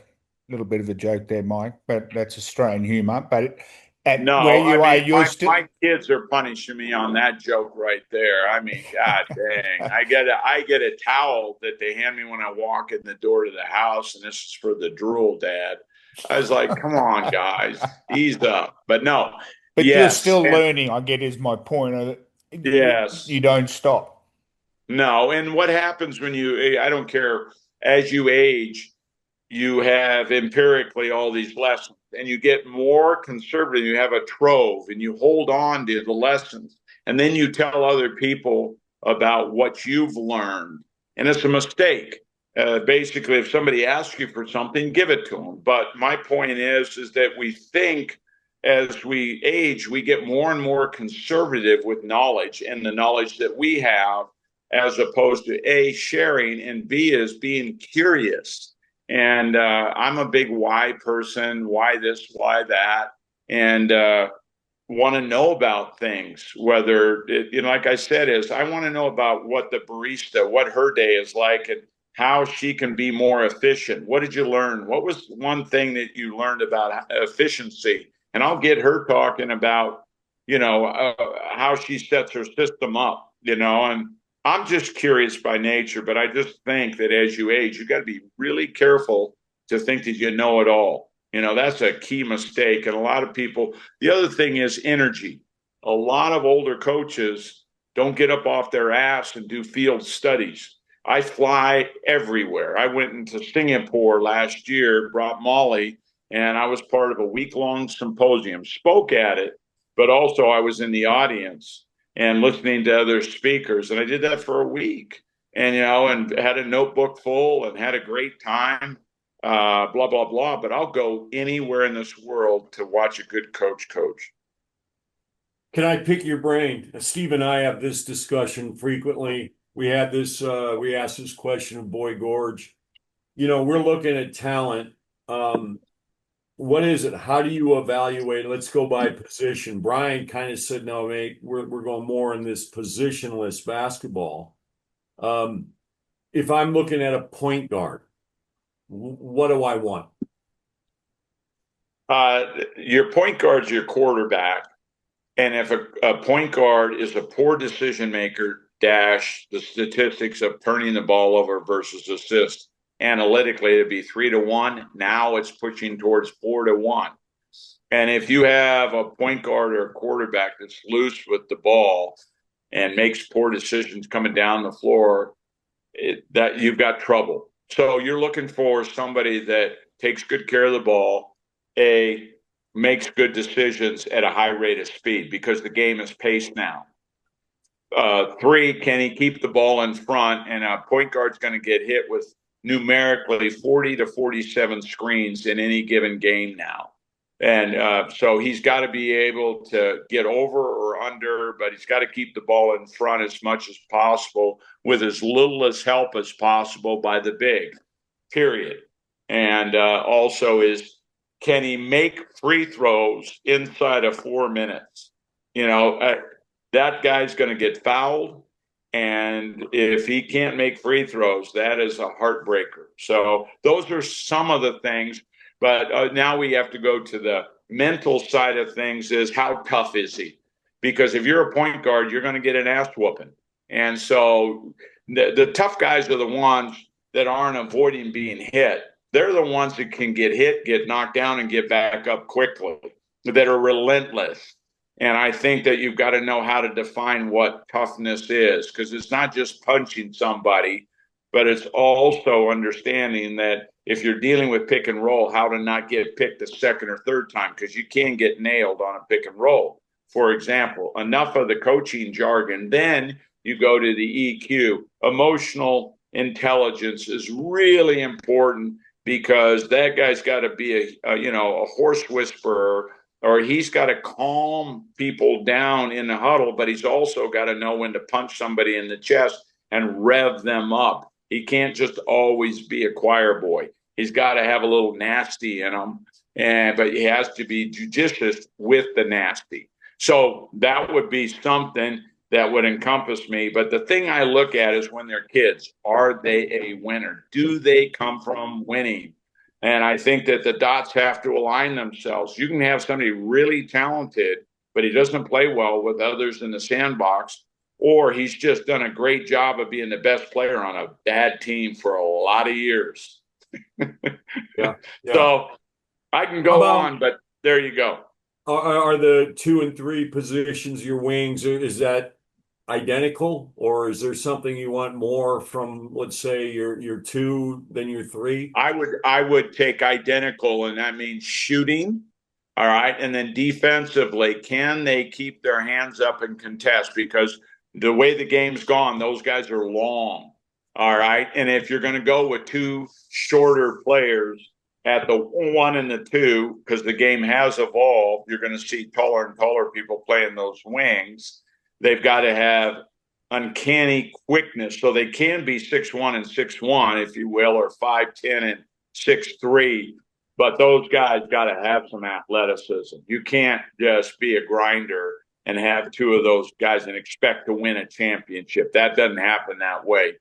little bit of a joke there, Mike, but that's Australian humor. But at where No, I you are, mean, you're still. my kids are punishing me on that joke right there. I mean, God dang, I get a towel that they hand me when I walk in the door to the house, and this is for the drool, Dad. I was like, come on, guys, ease up. But no, But you're yes, still learning, I get is my point. yes, You don't stop. no. And what happens when I don't care, as you age, you have empirically all these lessons, and you get more conservative. You have a trove, and you hold on to the lessons, and then you tell other people about what you've learned. And it's a mistake. Basically, if somebody asks you for something, give it to them. But my point is that we think as we age, we get more and more conservative with knowledge and the knowledge that we have, as opposed to A, sharing, and B, is being curious. And I'm a big why person, why this, why that, and want to know about things. Whether, like I said, I want to know about what the barista, what her day is like, and how she can be more efficient. What did you learn? What was one thing that you learned about efficiency? And I'll get her talking about, how she sets her system up, and I'm just curious by nature, but I just think that as you age, you got to be really careful to think that you know it all. That's a key mistake. And a lot of people, the other thing is energy. A lot of older coaches don't get up off their ass and do field studies. I fly everywhere. I went into Singapore last year, brought Molly, and I was part of a week-long symposium, spoke at it, but also I was in the audience and listening to other speakers. And I did that for a week, and, and had a notebook full and had a great time, blah, blah, blah. But I'll go anywhere in this world to watch a good coach coach. Can I pick your brain? Steve and I have this discussion frequently. We asked this question of Boy Gorge. We're looking at talent. What is it? How do you evaluate? Let's go by position. Brian kind of said, no, mate, we're going more in this positionless basketball. If I'm looking at a point guard, what do I want? Your point guard's your quarterback. And if a point guard is a poor decision maker, dash the statistics of turning the ball over versus assist, analytically it'd be 3-1. Now it's pushing towards 4-1. And if you have a point guard or a quarterback that's loose with the ball and makes poor decisions coming down the floor, that you've got trouble. So you're looking for somebody that takes good care of the ball, makes good decisions at a high rate of speed, because the game is paced now. 3, can he keep the ball in front? And a point guard's going to get hit with numerically 40 to 47 screens in any given game now. And so he's got to be able to get over or under, but he's got to keep the ball in front as much as possible with as little as help as possible by the big, period. And also can he make free throws inside of 4 minutes? That guy's going to get fouled. And if he can't make free throws, that is a heartbreaker. So those are some of the things. But now we have to go to the mental side of things, is how tough is he? Because if you're a point guard, you're going to get an ass whooping. And so the tough guys are the ones that aren't avoiding being hit. They're the ones that can get hit, get knocked down, and get back up quickly, that are relentless. And I think that you've got to know how to define what toughness is, because it's not just punching somebody, but it's also understanding that if you're dealing with pick and roll, how to not get picked the second or third time, because you can get nailed on a pick and roll. For example, enough of the coaching jargon. Then you go to the EQ. Emotional intelligence is really important, because that guy's got to be a horse whisperer, or he's got to calm people down in the huddle, but he's also got to know when to punch somebody in the chest and rev them up. He can't just always be a choir boy. He's got to have a little nasty in him, but he has to be judicious with the nasty. So that would be something that would encompass me. But the thing I look at is when they're kids, are they a winner? Do they come from winning? And I think that the dots have to align themselves. You can have somebody really talented, but he doesn't play well with others in the sandbox, or he's just done a great job of being the best player on a bad team for a lot of years. Yeah. So I can go on, but there you go. Are the 2 and 3 positions your wings? Is that identical, or is there something you want more from, let's say, your 2 than your 3? I would take identical, and that means shooting. All right. And then defensively, can they keep their hands up and contest? Because the way the game's gone, those guys are long. All right. And if you're going to go with 2 shorter players at the 1 and the 2, because the game has evolved, you're going to see taller and taller people playing those wings. They've got to have uncanny quickness. So they can be 6'1" and 6'1", if you will, or 5'10" and 6'3". But those guys got to have some athleticism. You can't just be a grinder and have 2 of those guys and expect to win a championship. That doesn't happen that way.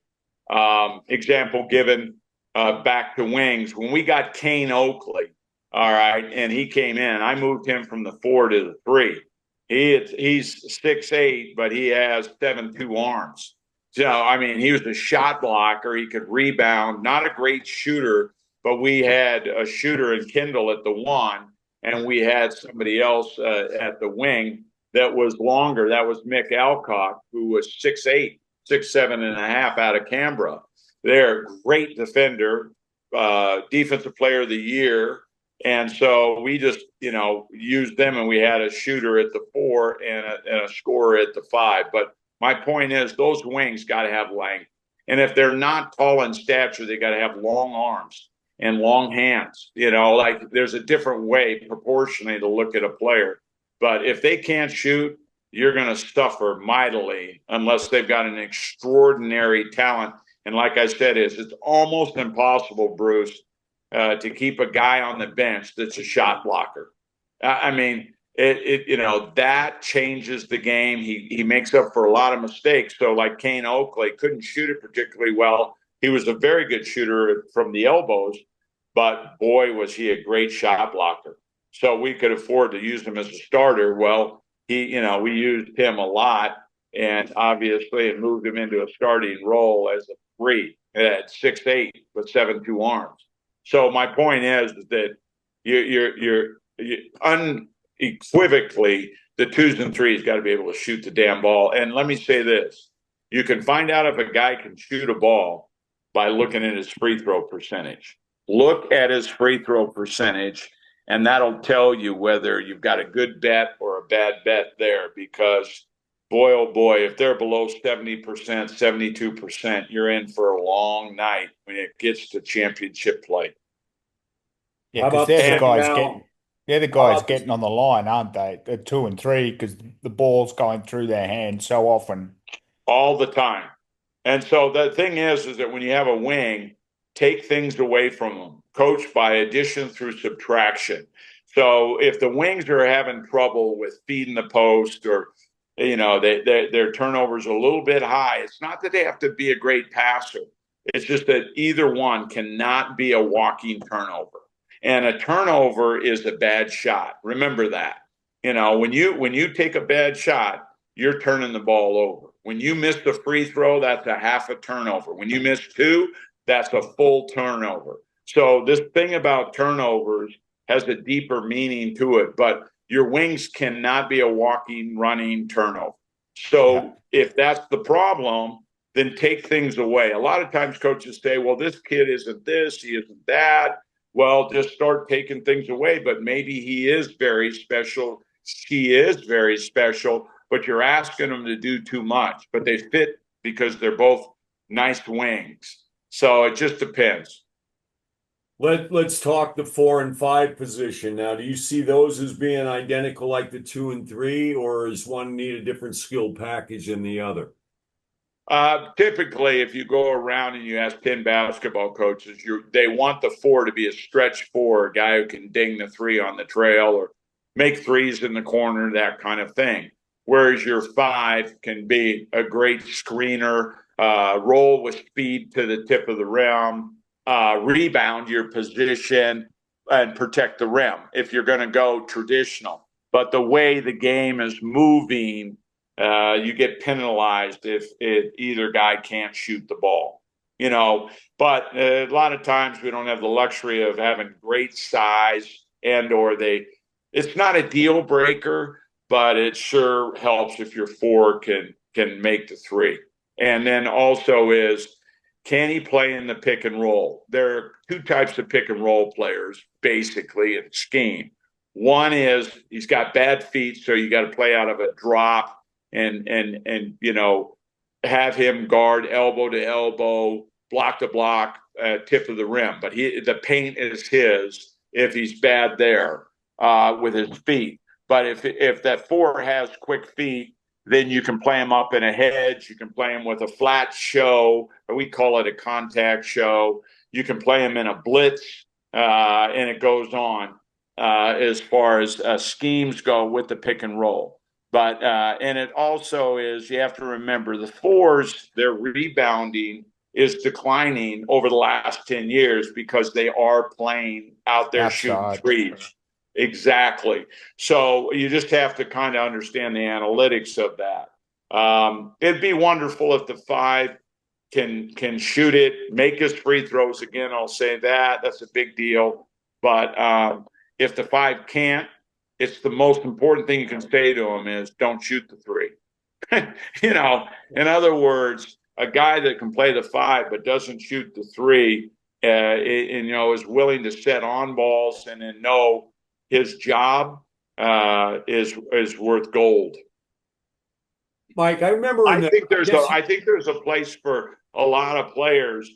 Example given, back to wings. When we got Kane Oakley, all right, and he came in, I moved him from the 4 to the 3. He's 6'8", but he has 7'2" arms. So, I mean, he was a shot blocker. He could rebound, not a great shooter, but we had a shooter in Kendall at the 1, and we had somebody else at the wing that was longer. That was Mick Alcock, who was 6'8", 6'7" and a half out of Canberra. They're a great defender, defensive player of the year. And so we just, used them, and we had a shooter at the 4 and a scorer at the 5. But my point is, those wings got to have length. And if they're not tall in stature, they got to have long arms and long hands. Like there's a different way proportionally to look at a player. But if they can't shoot, you're going to suffer mightily unless they've got an extraordinary talent. And like I said, it's almost impossible, Bruce, to keep a guy on the bench that's a shot blocker. I mean, that changes the game. He makes up for a lot of mistakes. So like Kane Oakley couldn't shoot it particularly well. He was a very good shooter from the elbows, but boy, was he a great shot blocker. So we could afford to use him as a starter. Well, we used him a lot, and obviously it moved him into a starting role as a 3 at 6'8" with 7'2" arms. So my point is that you're unequivocally the 2s and 3s got to be able to shoot the damn ball. And let me say this: you can find out if a guy can shoot a ball by looking at his free throw percentage. Look at his free throw percentage, and that'll tell you whether you've got a good bet or a bad bet there. Because boy, oh boy, if they're below 70%, 72%, you're in for a long night when it gets to championship play. Yeah, because they're the guys getting on the line, aren't they? The 2 and 3, because the ball's going through their hands so often. All the time. And so the thing is that when you have a wing, take things away from them. Coach by addition through subtraction. So if the wings are having trouble with feeding the post, or their turnovers are a little bit high, it's not that they have to be a great passer. It's just that either one cannot be a walking turnover. And a turnover is a bad shot. Remember that. When you take a bad shot, you're turning the ball over. When you miss the free throw, that's a half a turnover. When you miss 2, that's a full turnover. So this thing about turnovers has a deeper meaning to it, but your wings cannot be a walking, running turnover. So if that's the problem, then take things away. A lot of times coaches say, well, this kid isn't this, he isn't that. Well, just start taking things away. But maybe he is very special. She is very special, but you're asking them to do too much. But they fit because they're both nice wings. So it just depends. Let's talk the 4 and 5 position now. Do you see those as being identical like the 2 and 3, or does one need a different skill package than the other? Typically, if you go around and you ask 10 basketball coaches, they want the 4 to be a stretch 4, a guy who can ding the 3 on the trail or make threes in the corner, that kind of thing. Whereas your 5 can be a great screener, roll with speed to the tip of the rim, rebound your position, and protect the rim if you're going to go traditional. But the way the game is moving, you get penalized if either guy can't shoot the ball, But a lot of times we don't have the luxury of having great size or it's not a deal breaker, but it sure helps if your 4 can make the 3. And then also can he play in the pick and roll? There are 2 types of pick and roll players, basically, in scheme. One is he's got bad feet, so you got to play out of a drop and have him guard elbow to elbow, block to block, tip of the rim. But the paint is his if he's bad there with his feet. But if that 4 has quick feet, then you can play him up in a hedge. You can play him with a flat show, or we call it a contact show. You can play him in a blitz, and it goes on as far as schemes go with the pick and roll. But and it also is, you have to remember, the 4s, their rebounding is declining over the last 10 years because they are playing out there shooting threes. Exactly. So you just have to kind of understand the analytics of that. It'd be wonderful if the 5 can shoot it, make his free throws. Again, I'll say that's a big deal. But if the 5 can't, it's the most important thing you can say to him is don't shoot the 3. In other words, a guy that can play the 5 but doesn't shoot the 3, is willing to set on balls and then know his job is worth gold. Mike, I remember. I think there's a place for a lot of players,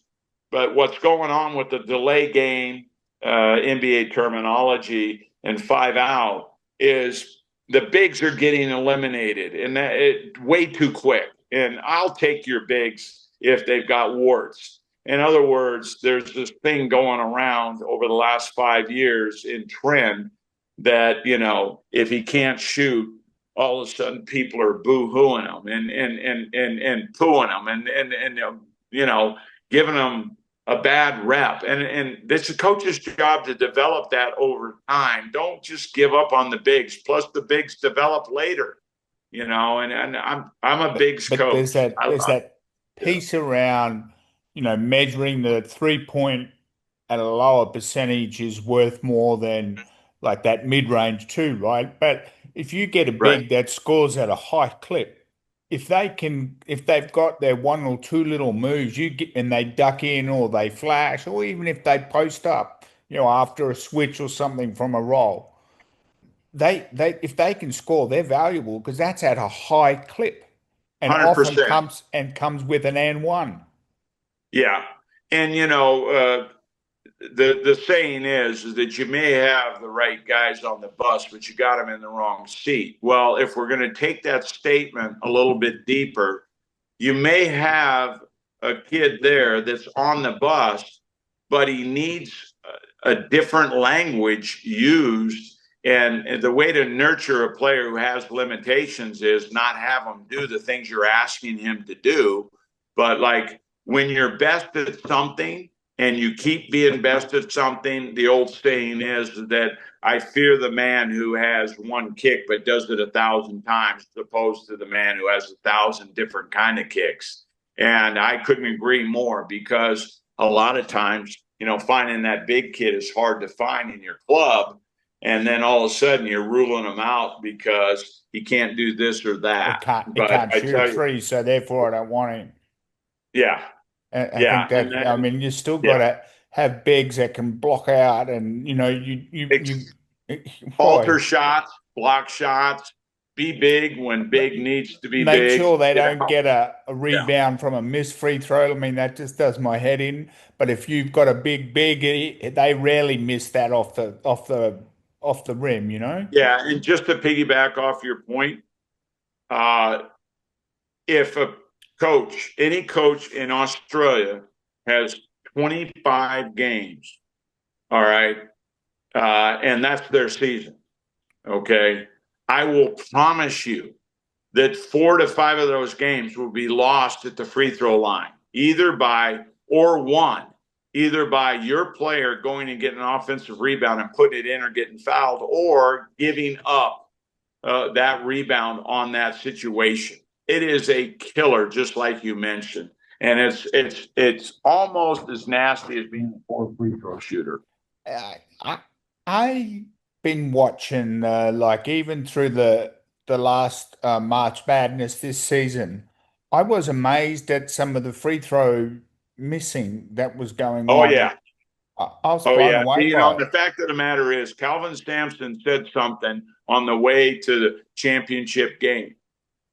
but what's going on with the delay game, NBA terminology, and 5 out is the bigs are getting eliminated and way too quick. And I'll take your bigs if they've got warts. In other words, there's this thing going around over the last 5 years in trend that, if he can't shoot, all of a sudden people are boo-hooing him and pooing him and giving him a bad rep. And it's a coach's job to develop that over time. Don't just give up on the bigs. Plus the bigs develop later, and I'm a bigs coach. There's that piece around, measuring the 3-point at a lower percentage is worth more than like that mid-range too, right? But if you get a big that scores at a high clip, if they've got their 1 or 2 little moves, and they duck in or they flash, or even if they post up, after a switch or something from a roll, if they can score, they're valuable because that's at a high clip, and 100%. often comes with an and one. Yeah, and the saying is that you may have the right guys on the bus, but you got them in the wrong seat. Well, if we're going to take that statement a little bit deeper, you may have a kid there that's on the bus, but he needs a different language used. And the way to nurture a player who has limitations is not have him do the things you're asking him to do. But like when you're best at something, and you keep being best at something, the old saying is that I fear the man who has 1 kick but does it 1,000 times, as opposed to the man who has 1,000 different kind of kicks. And I couldn't agree more, because a lot of times, finding that big kid is hard to find in your club. And then all of a sudden you're ruling him out because he can't do this or that. He can't shoot a 3, so therefore I don't want him. Yeah. I think that, you still got to have bigs that can block out, and you alter shots, block shots, be big when big needs to be Make big. sure they don't get a rebound from a missed free throw. I mean, that just does my head in. But if you've got a big, they rarely miss that off the rim, you know? Yeah, and just to piggyback off your point, if a coach, any coach in Australia has 25 games, all right, and that's their season, okay, I will promise you that 4 to 5 of those games will be lost at the free throw line, either by your player going and getting an offensive rebound and putting it in or getting fouled, or giving up that rebound on that situation. It is a killer, just like you mentioned, and it's almost as nasty as being a poor free throw shooter. I've been watching like even through the last March Madness this season. I was amazed at some of the free throw missing that was going Oh on. yeah. I was blown away You by know, it. the fact of the matter is, Calvin Sampson said something on the way to the championship game.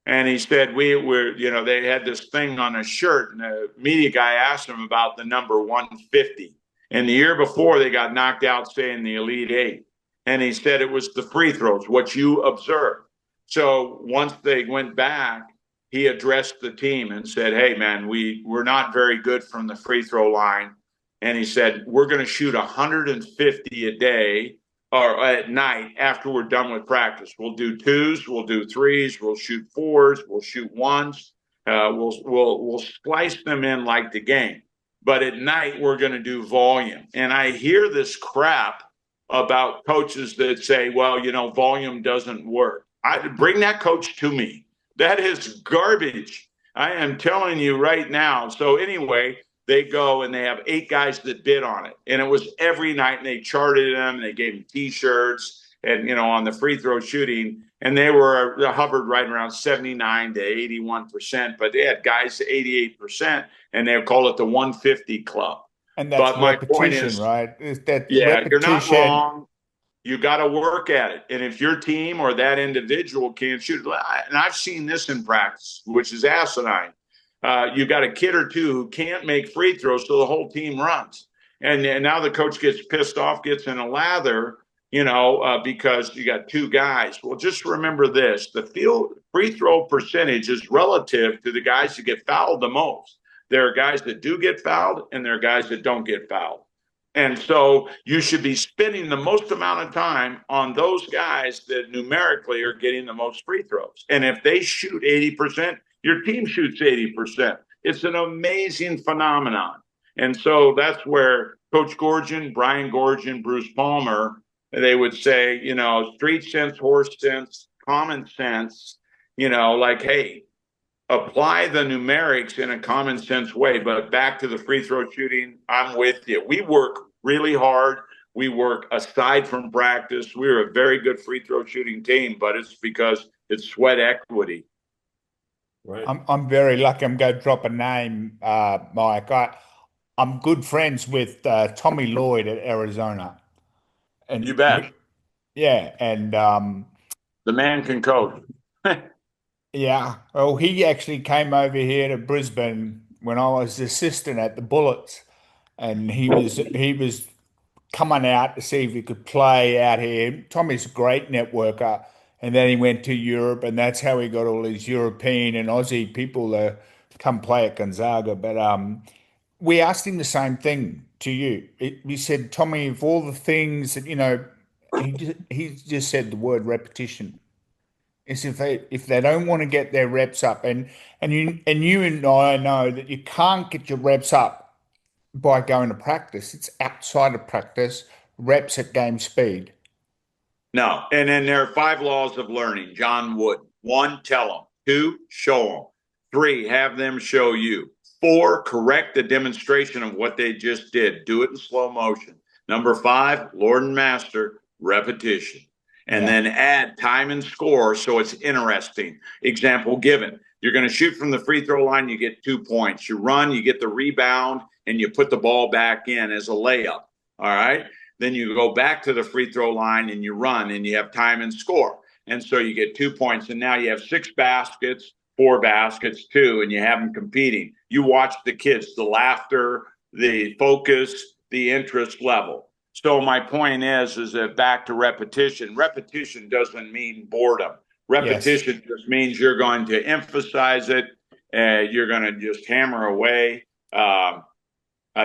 And he said, they had this thing on a shirt, and the media guy asked him about the number 150. And the year before, they got knocked out, saying the Elite Eight. And he said it was the free throws, what you observed. So once they went back, he addressed the team and said, hey, man, we're not very good from the free throw line. And he said, we're going to shoot 150 a day or at night after we're done with practice. We'll do twos, we'll do threes, we'll shoot fours, we'll shoot ones. We'll splice them in like the game. But at night, we're going to do volume. And I hear this crap about coaches that say, well, volume doesn't work. I bring that coach to me. That is garbage. I am telling you right now. So anyway, they go and they have 8 guys that bid on it. And it was every night, and they charted them, and they gave them T-shirts and, on the free throw shooting. And they hovered right around 79 to 81%, but they had guys 88%, and they call it the 150 club. And that's but my point repetition, is, right? Is that yeah, you're not repetition? wrong. You got to work at it. And if your team or that individual can't shoot, and I've seen this in practice, which is asinine. You got a kid or two who can't make free throws, so the whole team runs. And now the coach gets pissed off, gets in a lather, because you got 2 guys. Well, just remember this: the free throw percentage is relative to the guys that get fouled the most. There are guys that do get fouled, and there are guys that don't get fouled. And so you should be spending the most amount of time on those guys that numerically are getting the most free throws. And if they shoot 80%, your team shoots 80%. It's an amazing phenomenon. And so that's where Coach Gorgon, Brian Gorgon, Bruce Palmer, they would say, street sense, horse sense, common sense, like, hey, apply the numerics in a common sense way. But back to the free throw shooting, I'm with you. We work really hard. We work aside from practice. We're a very good free throw shooting team, but it's because it's sweat equity. Right. I'm very lucky. I'm going to drop a name, Mike. I'm good friends with Tommy Lloyd at Arizona. And you bet. Yeah, and the man can coach. Yeah, well, he actually came over here to Brisbane when I was assistant at the Bullets, and he was coming out to see if he could play out here. Tommy's a great networker, and then he went to Europe, and that's how he got all these European and Aussie people to come play at Gonzaga. But we asked him the same thing to you. We said, Tommy, of all the things that he just said the word repetition. Is if they don't want to get their reps up, and you and I know that you can't get your reps up by going to practice. It's outside of practice, reps at game speed. No, and then there are 5 laws of learning. John Wood: 1, tell them; 2, show them; 3, have them show you; 4, correct the demonstration of what they just did. Do it in slow motion. Number 5, Lord and Master, repetition. And then add time and score so it's interesting. Example given: you're going to shoot from the free throw line, you get 2 points. You run, you get the rebound, and you put the ball back in as a layup. All right? Then you go back to the free throw line and you run, and you have time and score. And so you get 2 points. And now you have 6 baskets, 4 baskets, 2, and you have them competing. You watch the kids, the laughter, the focus, the interest level. So my point is that back to repetition. Repetition doesn't mean boredom. Repetition just means you're going to emphasize it. You're going to just hammer away.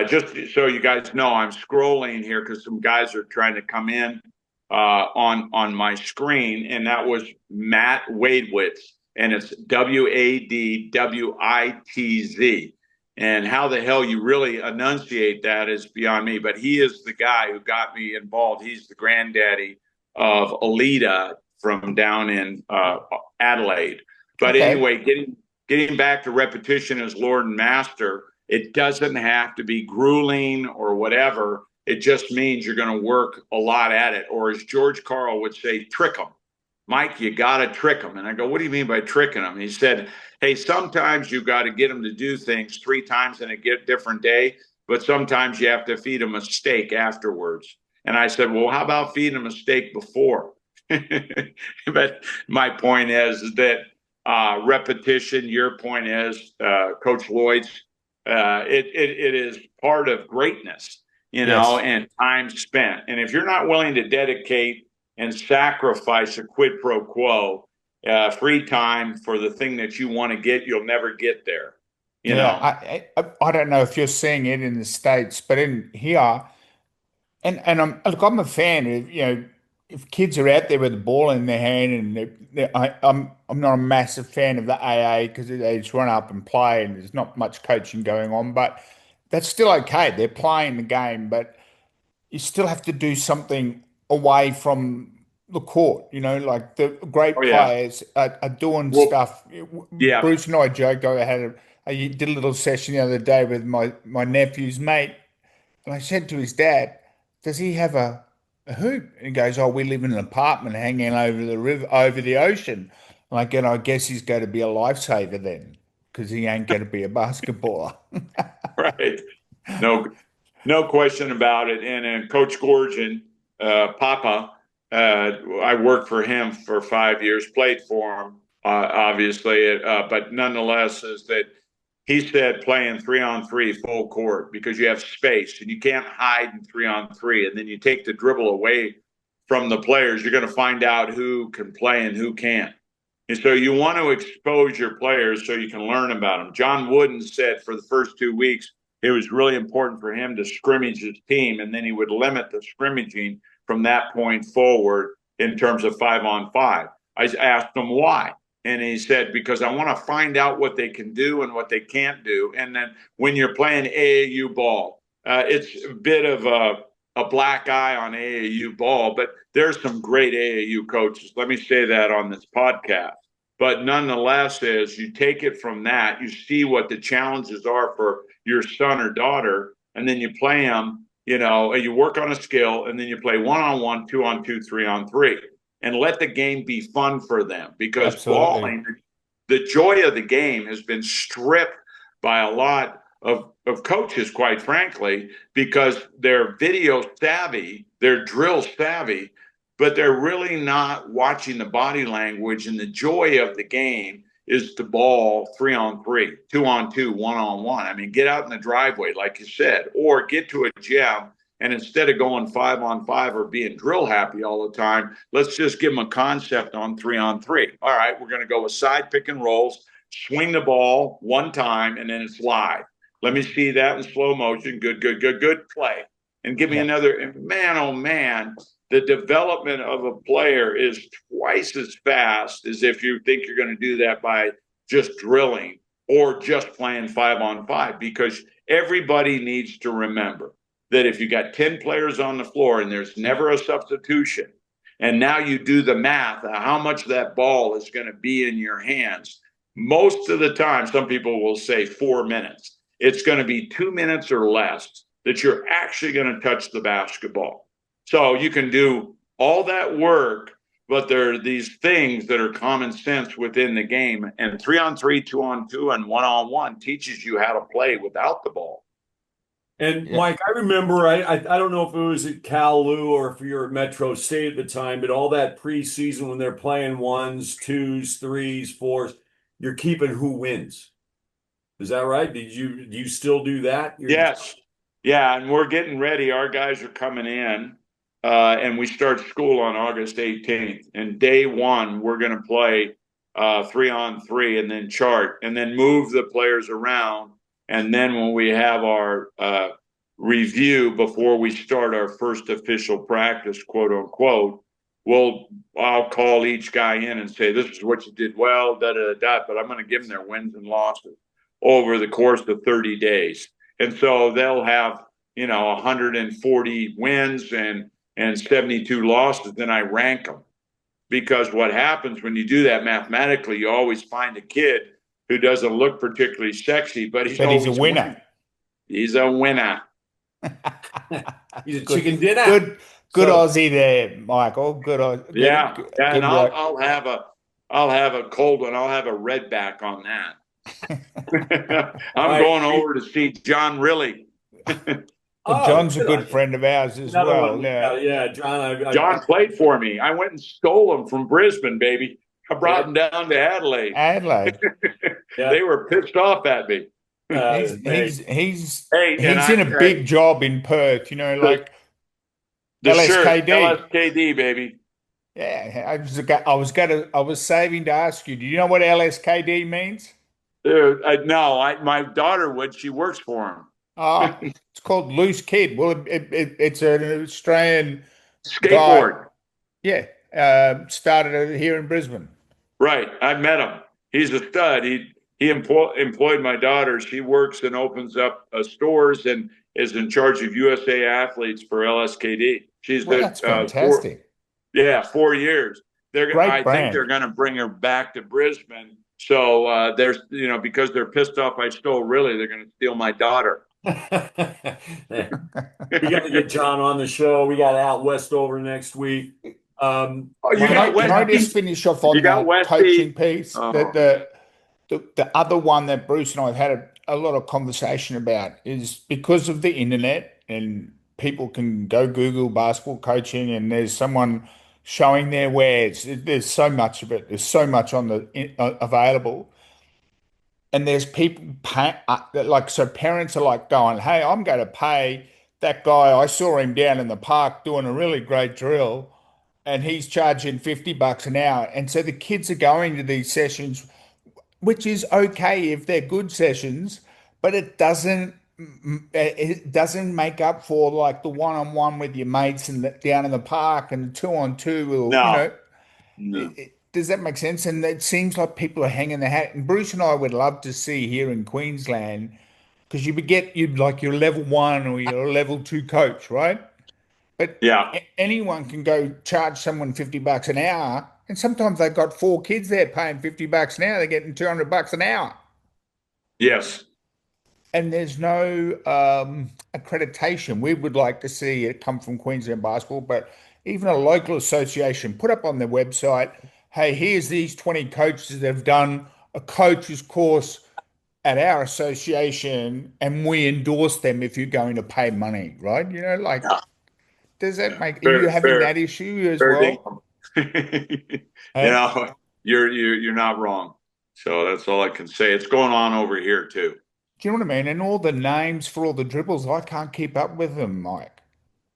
Just so you guys know, I'm scrolling here because some guys are trying to come in on my screen, and that was Matt Wadewitz, and it's Wadwitz. And how the hell you really enunciate that is beyond me. But he is the guy who got me involved. He's the granddaddy of Alita from down in Adelaide. But anyway, getting back to repetition as Lord and Master, it doesn't have to be grueling or whatever. It just means you're going to work a lot at it. Or as George Carl would say, trick them. Mike, you got to trick them. And I go, what do you mean by tricking them? He said, hey, sometimes you got to get them to do things 3 times in a different day, but sometimes you have to feed them a steak afterwards. And I said, well, how about feeding them a steak before? But my point is that repetition, your point is, Coach Lloyd's, it is part of greatness, and time spent. And if you're not willing to dedicate and sacrifice a quid pro quo, free time for the thing that you want to get, you'll never get there. You know. I don't know if you're seeing it in the States, but in here, and I'm a fan of, if kids are out there with the ball in their hand, and I'm not a massive fan of the AA because they just run up and play, and there's not much coaching going on, but that's still okay. They're playing the game, but you still have to do something away from the court, like the great players are doing stuff. Yeah. Bruce and I joked, I did a little session the other day with my nephew's mate, and I said to his dad, does he have a hoop? And he goes, oh, we live in an apartment hanging over the river, over the ocean. And I guess he's going to be a lifesaver then, because he ain't going to be a basketballer. Right. No question about it. And Coach Gorgon, Papa, I worked for him for 5 years, played for him, obviously, but nonetheless, is that he said playing 3-on-3 full court because you have space and you can't hide in 3-on-3. And then you take the dribble away from the players, you're going to find out who can play and who can't. And so you want to expose your players so you can learn about them. John Wooden said for the first 2 weeks, it was really important for him to scrimmage his team, and then he would limit the scrimmaging from that point forward in terms of 5-on-5. I asked him why. And he said, because I want to find out what they can do and what they can't do. And then when you're playing AAU ball, it's a bit of a black eye on AAU ball, but there's some great AAU coaches. Let me say that on this podcast. But nonetheless, as you take it from that, you see what the challenges are for your son or daughter, and then you play them, and you work on a skill, and then you play 1-on-1, 2-on-2, 3-on-3. And let the game be fun for them, because balling, the joy of the game has been stripped by a lot of coaches, quite frankly, because they're video savvy, they're drill savvy, but they're really not watching the body language. And the joy of the game is to ball 3-on-3, 2-on-2, 1-on-1. I mean, get out in the driveway, like you said, or get to a gym. And instead of going 5-on-5 or being drill happy all the time, let's just give them a concept on 3-on-3. All right, we're going to go with side pick and rolls, swing the ball one time, and then it's live. Let me see that in slow motion. Good play. And give me another. And man, oh man, the development of a player is twice as fast as if you think you're going to do that by just drilling or just playing 5-on-5, because everybody needs to remember that if you got 10 players on the floor and there's never a substitution, and now you do the math of how much that ball is going to be in your hands, most of the time, some people will say 4 minutes. It's going to be 2 minutes or less that you're actually going to touch the basketball. So you can do all that work, but there are these things that are common sense within the game. And 3-on-3, 2-on-2, and 1-on-1 teaches you how to play without the ball. And Yeah. Mike, I remember, I don't know if it was at Cal Lu or if you were at Metro State at the time, but all that preseason when they're playing ones, twos, threes, fours, you're keeping who wins. Is that right? Do you still do that? Yes. Yeah, and we're getting ready. Our guys are coming in, and we start school on August 18th. And day one, we're going to play 3-on-3 and then chart and then move the players around. And then when we have our review before we start our first official practice, quote unquote, I'll call each guy in and say, this is what you did well, da da da. But I'm going to give them their wins and losses over the course of 30 days. And so they'll have, 140 wins and 72 losses. Then I rank them, because what happens when you do that mathematically, you always find a kid who doesn't look particularly sexy, but he's a winner. Winning. He's a winner. He's a chicken dinner. Good Aussie there, Michael. Good. Yeah, and I'll have a cold one. I'll have a redback on that. I'm going over to see John Riley. John's a good friend of ours as well. Yeah, John. John played for me. I went and stole him from Brisbane, baby. I brought him down to Adelaide. They were pissed off at me. He's in a big job in Perth, like the LSKD. LSKD, baby. Yeah, I was saving to ask you. Do you know what LSKD means? Dude, no. My daughter would. She works for him. It's called Loose Kid. Well, it's an Australian skateboard. Guy. Yeah, started here in Brisbane. Right, I met him. He's a stud. He employed my daughter. She works and opens up stores and is in charge of USA athletes for LSKD. That's fantastic. 4 years. I think they're going to bring her back to Brisbane. So there's, because they're pissed off I stole Riley, they're going to steal my daughter. We got to get John on the show. We got Out West over next week. Can I just finish off on the coaching piece? The other one that Bruce and I have had a lot of conversation about is because of the internet, and people can go Google basketball coaching and there's someone showing their wares. There's so much of it. There's so much on the available. And there's people so parents are like going, hey, I'm going to pay that guy. I saw him down in the park doing a really great drill and he's charging $50 an hour. And so the kids are going to these sessions, which is okay if they're good sessions, but it doesn't make up for like the one-on-one with your mates and down in the park and the 2-on-2. No. Does that make sense? And it seems like people are hanging their hat. And Bruce and I would love to see here in Queensland, because you'd like your level 1 or your level 2 coach, right? But anyone can go charge someone $50 an hour, and sometimes they've got 4 kids there paying $50 an hour. They're getting $200 an hour. Yes. And there's no accreditation. We would like to see it come from Queensland Basketball, but even a local association put up on their website, hey, here's these 20 coaches that have done a coach's course at our association, and we endorse them if you're going to pay money, right? Does that make are you having that issue as well? You're not wrong. So that's all I can say. It's going on over here too. Do you know what I mean? And all the names for all the dribbles, I can't keep up with them, Mike.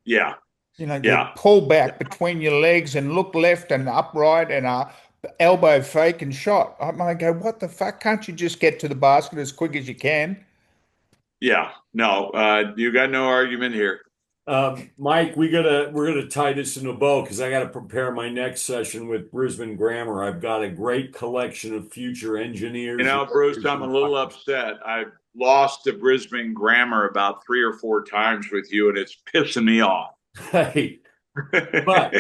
Yeah. The pull back between your legs and look left and upright and elbow fake and shot. I go, what the fuck? Can't you just get to the basket as quick as you can? Yeah. No, you got no argument here. Mike, we're gonna tie this in a bow because I got to prepare my next session with Brisbane Grammar. I've got a great collection of future engineers. Bruce, I'm a little upset. I've lost to Brisbane Grammar about 3 or 4 times with you, and it's pissing me off. Hey, but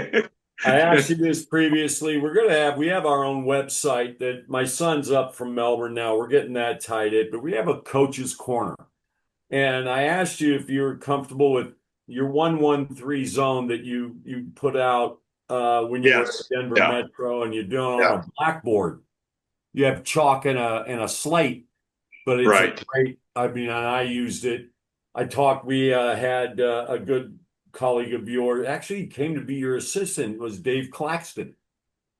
I asked you this previously. We have our own website that my son's up from Melbourne now. We're getting that tied in, but we have a coach's corner. And I asked you if you're comfortable with your 1-1-3 zone that you put out when you were at Denver Metro, and you're doing it on a blackboard. You have chalk and a slate, but it's great. I mean, I used it. We had a good colleague of yours. Actually, he came to be your assistant. Was Dave Claxton?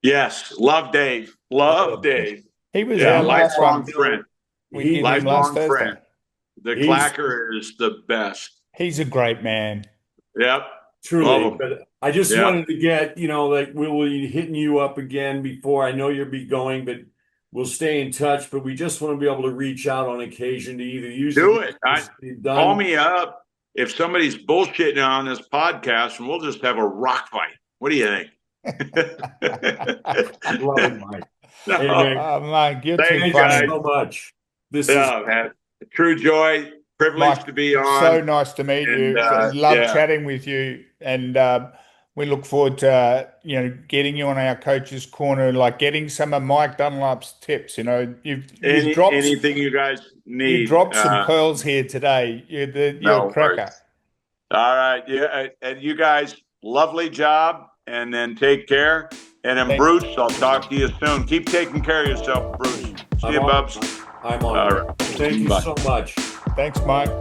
Yes, love Dave. Love Dave. He was our last lifelong one. friend. We did him last Lifelong Thursday. friend. The clacker is the best. He's a great man. Yep. Truly. But I just wanted to get, like we'll be hitting you up again before. I know you'll be going, but we'll stay in touch. But we just want to be able to reach out on occasion to either use do it. Call me up if somebody's bullshitting on this podcast, and we'll just have a rock fight. What do you think? I love it, Mike. No. Anyway, Mike, you're thank too you funny. so much. This man, a true joy, privilege Mike, to be on. So nice to meet you. Love chatting with you, and we look forward to getting you on our coach's corner, like getting some of Mike Dunlap's tips. You've dropped anything you guys need. You dropped some pearls here today. You're a cracker. Worries. All right, and you guys, lovely job, and then take care. And then Bruce, I'll talk to you soon. Keep taking care of yourself, Bruce. See you, Bubs. I'm on. All right. Thank you so much. Thanks, Mike.